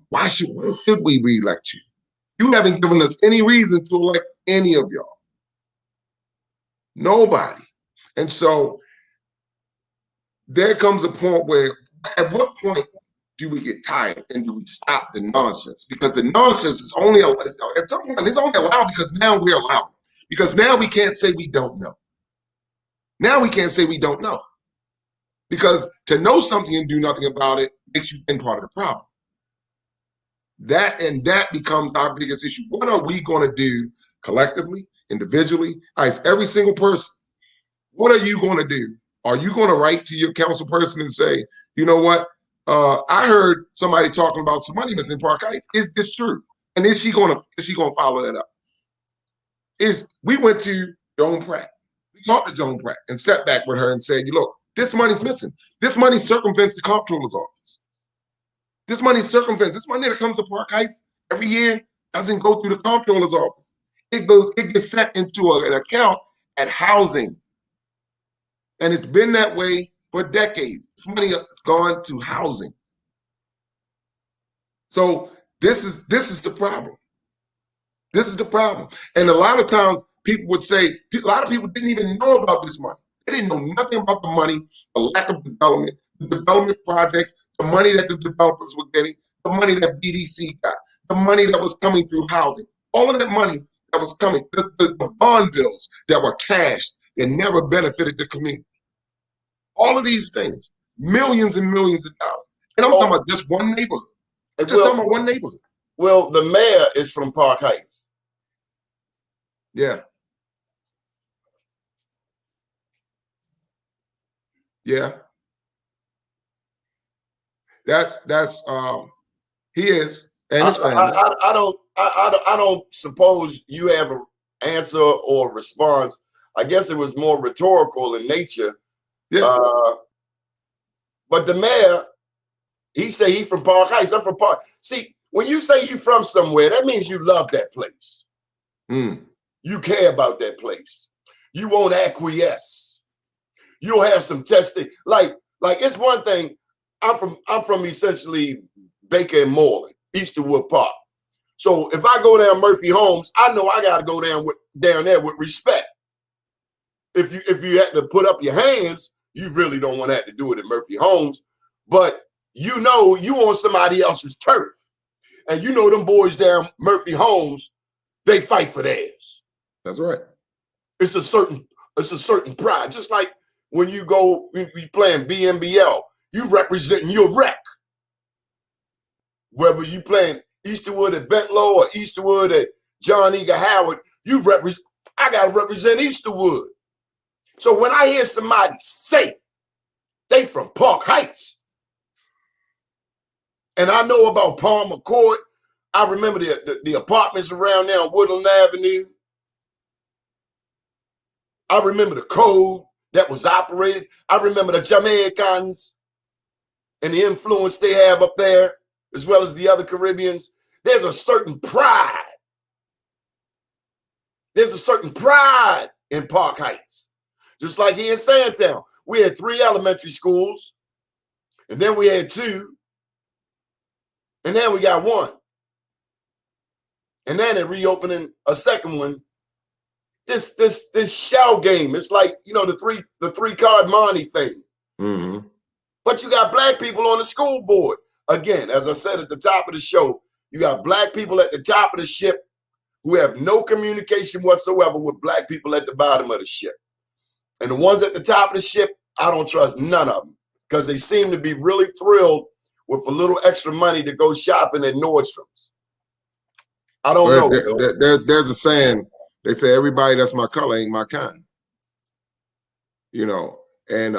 why should we re-elect you? You haven't given us any reason to elect any of y'all. Nobody. And so there comes a point where, at what point do we get tired and do we stop the nonsense? Because the nonsense is only at some point it's only allowed because now we're allowed. Because now we can't say we don't know. Now we can't say we don't know. Because to know something and do nothing about it makes you been part of the problem. That becomes our biggest issue. What are we going to do collectively, individually, as every single person? What are you going to do? Are you going to write to your council person and say, you know what? I heard somebody talking about some money missing in Park Heights. Is this true? And is she going to follow that up? We went to Joan Pratt. We talked to Joan Pratt and sat back with her and said, you look, this money's missing. This money circumvents the comptroller's office. This money circumvents. This money that comes to Park Heights every year doesn't go through the comptroller's office. It gets set into an account at housing. And it's been that way for decades. This money has gone to housing. So this is the problem. This is the problem. And a lot of times people would say, a lot of people didn't even know about this money. They didn't know nothing about the money, the lack of development, the development projects, the money that the developers were getting, the money that BDC got, the money that was coming through housing. All of that money that was coming, the bond bills that were cashed and never benefited the community. All of these things, millions and millions of dollars. And I'm talking about just one neighborhood. Just talking about one neighborhood. Well, the mayor is from Park Heights. Yeah. Yeah. That's he is, and his family. I don't suppose you have an answer or a response. I guess it was more rhetorical in nature. Yeah. But the mayor, he say he from Park Heights. I'm from Park. See, when you say you from somewhere, that means you love that place. You care about that place. You won't acquiesce. You'll have some testing. Like it's one thing. I'm from essentially Baker and Moreland, Easterwood Park. So if I go down Murphy Homes, I know I got to go down there with respect. If you had to put up your hands, you really don't want to have to do it at Murphy Homes. But you know you on somebody else's turf. And you know them boys down Murphy Homes, they fight for theirs. That's right. It's a certain pride. Just like when you playing BNBL, you representing your rec. Whether you playing Easterwood at Bentlow or Easterwood at John Eager Howard, I gotta represent Easterwood. So when I hear somebody say they from Park Heights, and I know about Palmer Court, I remember the apartments around there on Woodland Avenue. I remember the code that was operated. I remember the Jamaicans and the influence they have up there, as well as the other Caribbeans. There's a certain pride. There's a certain pride in Park Heights. Just like here in Sandtown, we had 3 elementary schools, and then we had 2, and then we got 1. And then they're reopening a second one. This shell game. It's like, the 3-card money thing. Mm-hmm. But you got black people on the school board. Again, as I said at the top of the show, you got black people at the top of the ship who have no communication whatsoever with black people at the bottom of the ship. And the ones at the top of the ship, I don't trust none of them because they seem to be really thrilled with a little extra money to go shopping at Nordstrom's. I don't know. There's a saying, they say everybody that's my color ain't my kind. And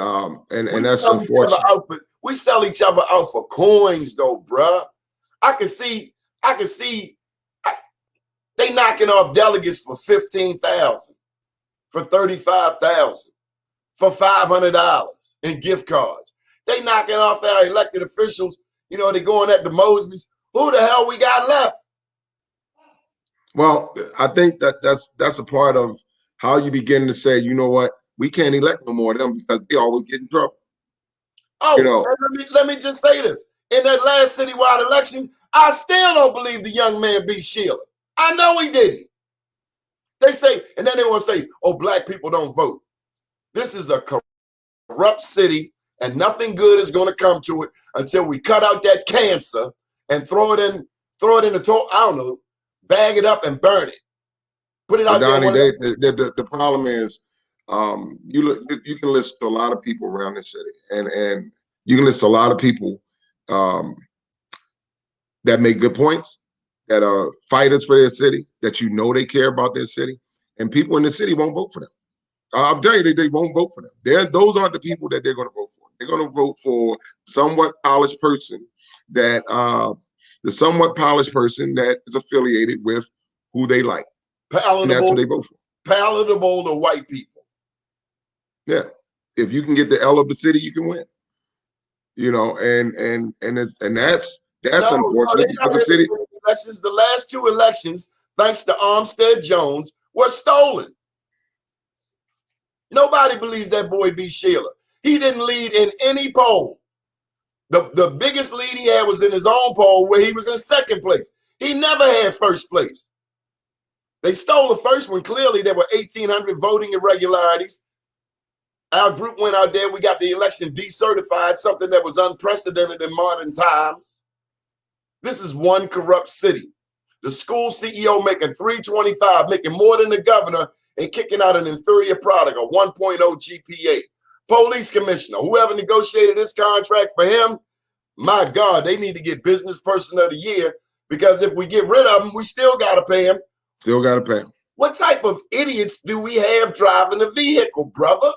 that's unfortunate. We sell each other out for coins though, bruh. I can see they knocking off delegates for $15,000, for $35,000, for $500 in gift cards. They knocking off our elected officials. They going at the Mosby's. Who the hell we got left? Well, I think that's a part of how you begin to say, you know what, we can't elect no more of them because they always get in trouble. Oh, let me just say this. In that last citywide election, I still don't believe the young man beat Sheila. I know he didn't. They say, and then they want to say, oh, black people don't vote. This is a corrupt city, and nothing good is going to come to it until we cut out that cancer and throw it in the I don't know, bag it up and burn it. Put it out Donnie, there. The problem is, you can listen to a lot of people around the city, and you can listen to a lot of people that make good points, that are fighters for their city, that they care about their city, and people in the city won't vote for them. I'm telling you, they won't vote for them. Those aren't the people that they're going to vote for. They're going to vote for somewhat polished person that is affiliated with who they like. Palatable, and that's what they vote for. Palatable to white people. Yeah, if you can get the L of the city, you can win. And that's unfortunate because the city elections, the last 2 elections, thanks to Armstead Jones, were stolen. Nobody believes that boy beat Sheila. He didn't lead in any poll. The biggest lead he had was in his own poll where he was in 2nd place. He never had 1st place. They stole the first one. Clearly, there were 1,800 voting irregularities. Our group went out there. We got the election decertified, something that was unprecedented in modern times. This is one corrupt city. The school CEO making $325, making more than the governor, and kicking out an inferior product, a 1.0 GPA. Police commissioner, whoever negotiated this contract for him, My God, they need to get Business Person of the Year, because if we get rid of them, we still got to pay them. Still got to pay them. What type of idiots do we have driving a vehicle, brother?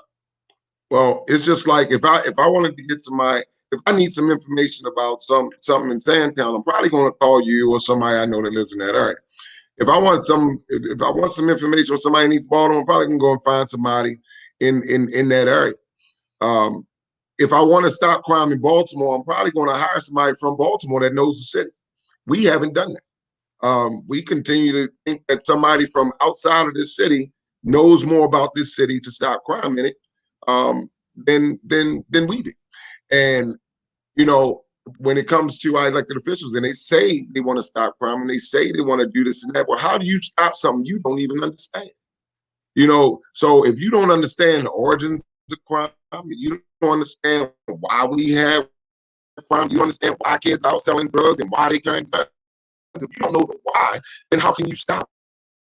Well, it's just like if I wanted to get to if I need some information about something in Sandtown, I'm probably going to call you or somebody I know that lives in that area. If I want some information or somebody needs Baltimore, I'm probably gonna go and find somebody in that area. If I want to stop crime in Baltimore, I'm probably going to hire somebody from Baltimore that knows the city. We haven't done that. We continue to think that somebody from outside of this city knows more about this city to stop crime in it than we do. And you know, when it comes to our elected officials and they say they want to stop crime and they say they want to do this and that, well, how do you stop something you don't even understand? You know, so if you don't understand the origins of crime, you don't understand why we have crime, you don't understand why kids are out selling drugs and why they carrying guns. If you don't know the why, then how can you stop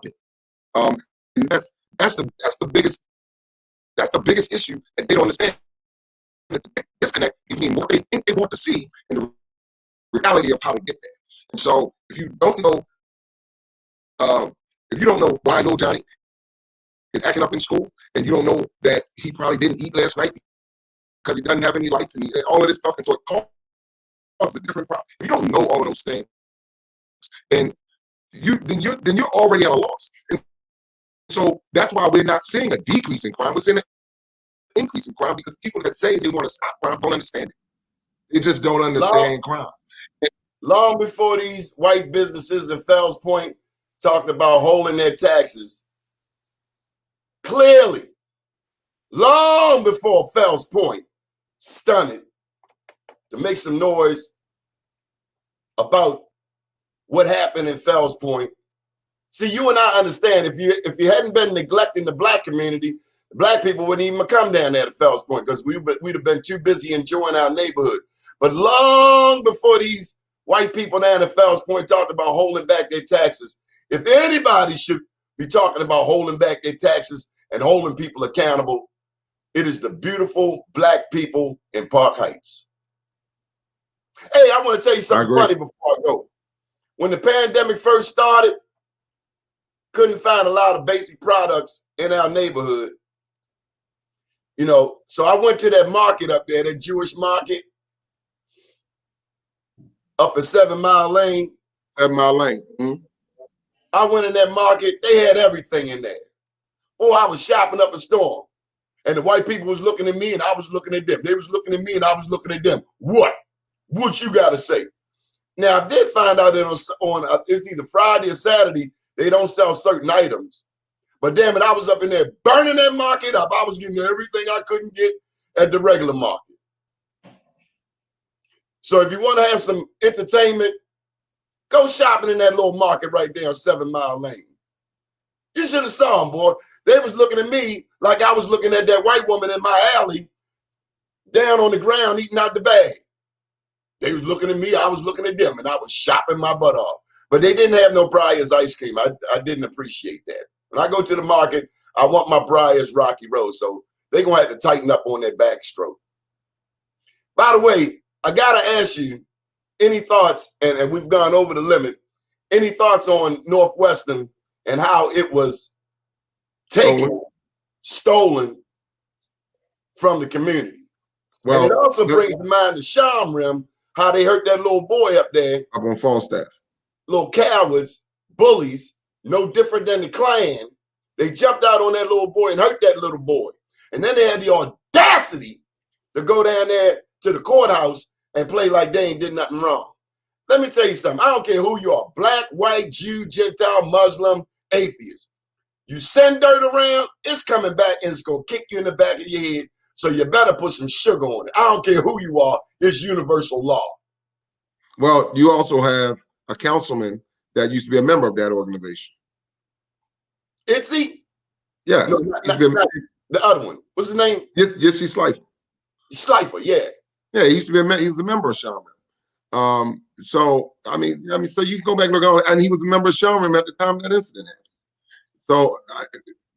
it? And that's the biggest issue that they don't understand. The disconnect between what they think they want to see and the reality of how to get there. And so if you don't know why Lil Johnny is acting up in school, and you don't know that he probably didn't eat last night because he doesn't have any lights and all of this stuff, and so it causes a different problem. If you don't know all of those things, then you're already at a loss. And so that's why we're not seeing a decrease in crime. We're seeing an increase in crime because people that say they want to stop crime don't understand it. They just don't understand crime. Long before these white businesses in Fells Point talked about holding their taxes, clearly, long before Fells Point stunted to make some noise about what happened in Fells Point. See, you and I understand if you hadn't been neglecting the black community, the black people wouldn't even come down there to Fells Point because we'd have been too busy enjoying our neighborhood. But long before these white people down at Fells Point talked about holding back their taxes, if anybody should be talking about holding back their taxes and holding people accountable, it is the beautiful black people in Park Heights. Hey, I want to tell you something funny before I go. When the pandemic first started, couldn't find a lot of basic products in our neighborhood. You know, so I went to that market up there, that Jewish market up at 7 Mile Lane. 7 Mile Lane. Mm-hmm. I went in that market. They had everything in there. Oh, I was shopping up a storm. And the white people was looking at me and I was looking at them. They was looking at me and I was looking at them. What you got to say? Now, I did find out that on it's either Friday or Saturday, they don't sell certain items. But damn it, I was up in there burning that market up. I was getting everything I couldn't get at the regular market. So if you want to have some entertainment, go shopping in that little market right there on 7 Mile Lane. You should have saw them, boy. They was looking at me like I was looking at that white woman in my alley down on the ground eating out the bag. They was looking at me, I was looking at them, and I was shopping my butt off. But they didn't have no Breyers ice cream. I didn't appreciate that. When I go to the market, I want my Breyers Rocky Road, so they're going to have to tighten up on their backstroke. By the way, I got to ask you, any thoughts, and we've gone over the limit, any thoughts on Northwestern and how it was taken, stolen from the community? Well, and it also brings to mind the Sham Rim, how they hurt that little boy up there. Up on Falstaff. Little cowards, bullies, no different than the Klan. They jumped out on that little boy and hurt that little boy. And then they had the audacity to go down there to the courthouse and play like they ain't did nothing wrong. Let me tell you something. I don't care who you are, black, white, Jew, Gentile, Muslim, atheist. You send dirt around, it's coming back and it's going to kick you in the back of your head. So you better put some sugar on it. I don't care who you are. It's universal law. Well, you also have a councilman that used to be a member of that organization. Is he? Yeah. No, not the other one. What's his name? Yes, he's Slifer. Slifer, yeah. Yeah, he used to be he was a member of Shaman. So I mean, so you can go back and look at, and he was a member of Shaman at the time that incident happened. So,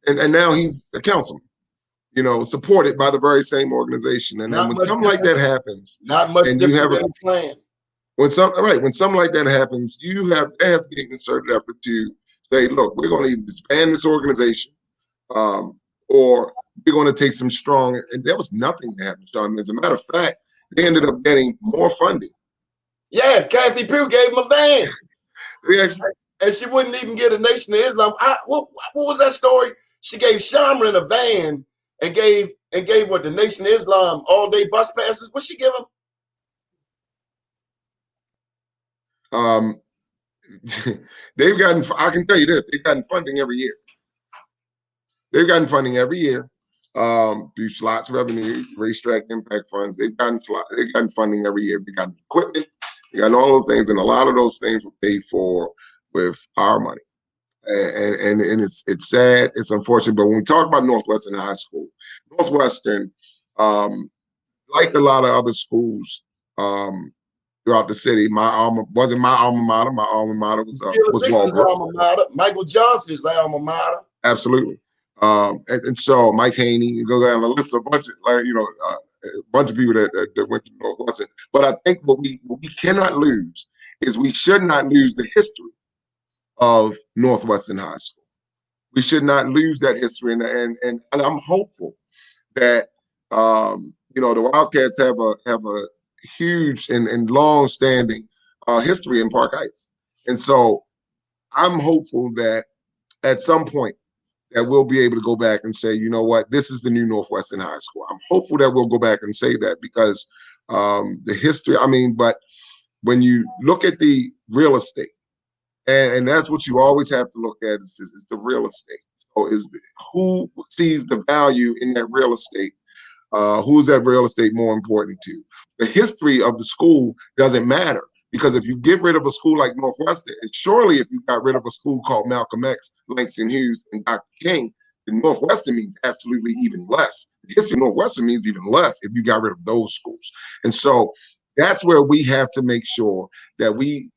and now he's a councilman. supported by the very same organization. And then Not when much something like different. that happens, Not much and you different have than a plan. when something like that happens, there has to be a concerted effort to say, look, we're going to either disband this organization, or we're going to take some strong. And there was nothing that happened, Sean. As a matter of fact, they ended up getting more funding. Yeah, Kathy Pugh gave him a van. They actually, And she wouldn't even get a Nation of Islam. What was that story? She gave Shamrin a van and gave what, the Nation of Islam all-day bus passes. What she give him? they've gotten. I can tell you this: they've gotten funding every year. They've gotten funding every year through slots revenue, racetrack impact funds. They've gotten funding every year. They got equipment. They got all those things, and a lot of those things were paid for with our money. And it's sad, it's unfortunate. But when we talk about Northwestern High School, Northwestern, like a lot of other schools throughout the city, wasn't my alma mater. My alma mater was Walbrook. Alma mater. Michael Johnson's alma mater. Absolutely. And so Mike Haney, you go down the list, a bunch of a bunch of people that went to Northwestern. But I think what we cannot lose is we should not lose the history of Northwestern High School. We should not lose that history, and I'm hopeful that the Wildcats have a huge and long-standing history in Park Heights, and so I'm hopeful that at some point that we'll be able to go back and say, you know what, this is the new Northwestern High School. I'm hopeful that we'll go back and say that because the history. I mean, but when you look at the real estate. And that's what you always have to look at is the real estate. So who sees the value in that real estate? Who's that real estate more important to? The history of the school doesn't matter because if you get rid of a school like Northwestern, and surely if you got rid of a school called Malcolm X, Langston Hughes, and Dr. King, then Northwestern means absolutely even less. The history of Northwestern means even less if you got rid of those schools. And so that's where we have to make sure that we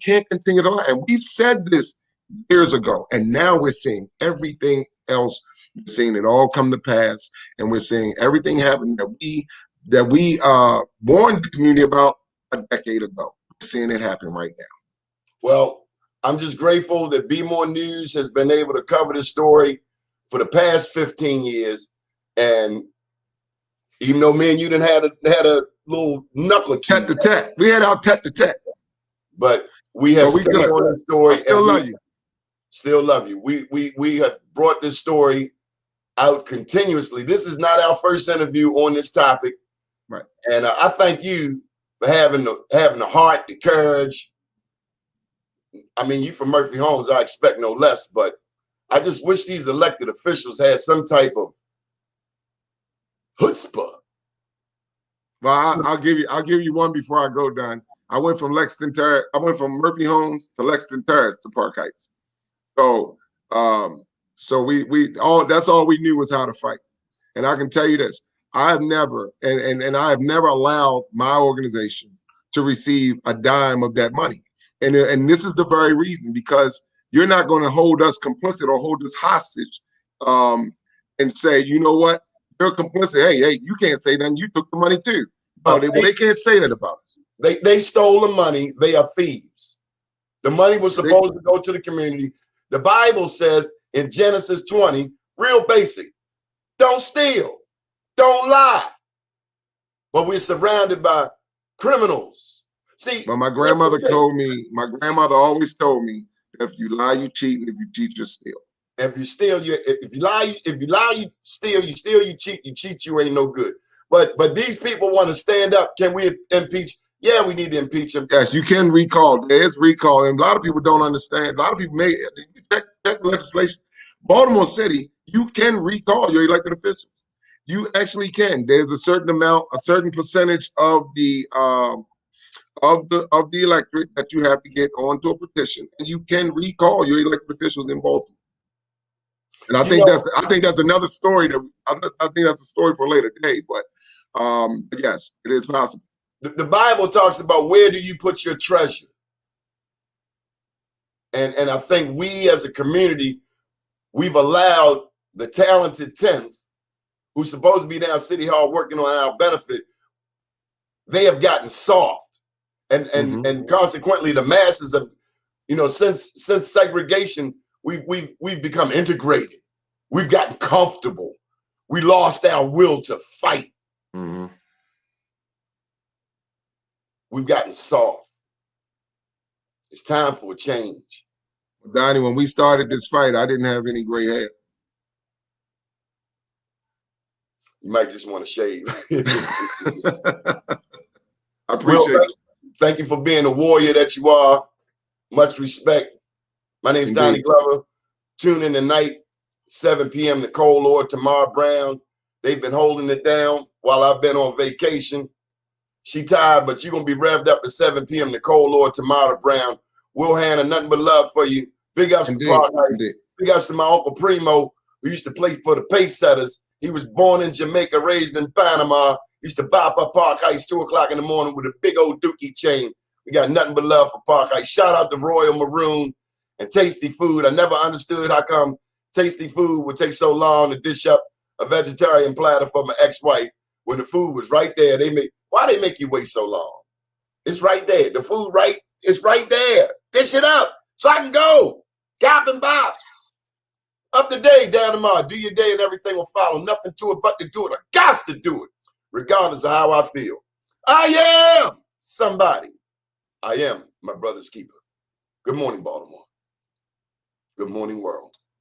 can't continue to lie. And we've said this years ago, and now we're seeing everything else. We're seeing it all come to pass, and we're seeing everything happen that we warned the community about a decade ago. We're seeing it happen right now. Well, I'm just grateful that Be More News has been able to cover this story for the past 15 years, and even though me and you didn't had a little knuckle tet to tet. We had our tet to tet. But we have stayed on the story. I still love you. Still love you. We have brought this story out continuously. This is not our first interview on this topic. Right. And I thank you for having the heart, the courage. I mean, you from Murphy Homes, I expect no less, but I just wish these elected officials had some type of chutzpah. Well, I'll give you one before I go, Don. I went from Murphy Homes to Lexington Terrace to Park Heights. So that's all we knew was how to fight. And I can tell you this, I have never allowed my organization to receive a dime of that money. And this is the very reason, because you're not going to hold us complicit or hold us hostage and say, you know what, you're complicit. Hey, you can't say that. You took the money too. No, they can't say that about us. They stole the money. They are thieves. The money was supposed to go to the community. The Bible says in Genesis 20, real basic, don't steal, don't lie. But we're surrounded by criminals. See, but my grandmother always told me, if you lie, you cheat, and if you cheat, you steal. If you steal, if you lie, you steal, you cheat, you ain't no good. But these people want to stand up. Can we impeach? Yeah, we need to impeach them. Yes, you can recall. There is recall, and a lot of people don't understand. A lot of people may check legislation. Baltimore City, you can recall your elected officials. You actually can. There's a certain amount, a certain percentage of the electorate that you have to get onto a petition, and you can recall your elected officials in Baltimore. And I think that's another story I think that's a story for a later day. But yes, it is possible. The Bible talks about where do you put your treasure, and I think we as a community, we've allowed the talented 10th who's supposed to be down City Hall working on our benefit, they have gotten soft. And consequently, the masses of, since segregation, we've become integrated. We've gotten comfortable. We lost our will to fight. We've gotten soft. It's time for a change. Donnie, when we started this fight, I didn't have any gray hair. You might just want to shave. I appreciate you. Thank you for being the warrior that you are. Much respect. My name's Donnie Glover. Tune in tonight, 7 p.m. Nicole Lord, Tamara Brown. They've been holding it down while I've been on vacation. She tired, but you're going to be revved up at 7 p.m. Nicole Lord, Tamara Brown. Will Hanna, nothing but love for you. Big ups to Park Heights. Big ups to my Uncle Primo, who used to play for the Pace Setters. He was born in Jamaica, raised in Panama. Used to bop up Park Heights 2 o'clock in the morning with a big old dookie chain. We got nothing but love for Park Heights. Shout out to Royal Maroon and Tasty Food. I never understood how come Tasty Food would take so long to dish up a vegetarian platter for my ex-wife when the food was right there. Why they make you wait so long? It's right there. The food it's right there. Dish it up so I can go. Gap and bop. Up to date, down tomorrow. Do your day and everything will follow. Nothing to it but to do it. I got to do it, regardless of how I feel. I am somebody. I am my brother's keeper. Good morning, Baltimore. Good morning, world.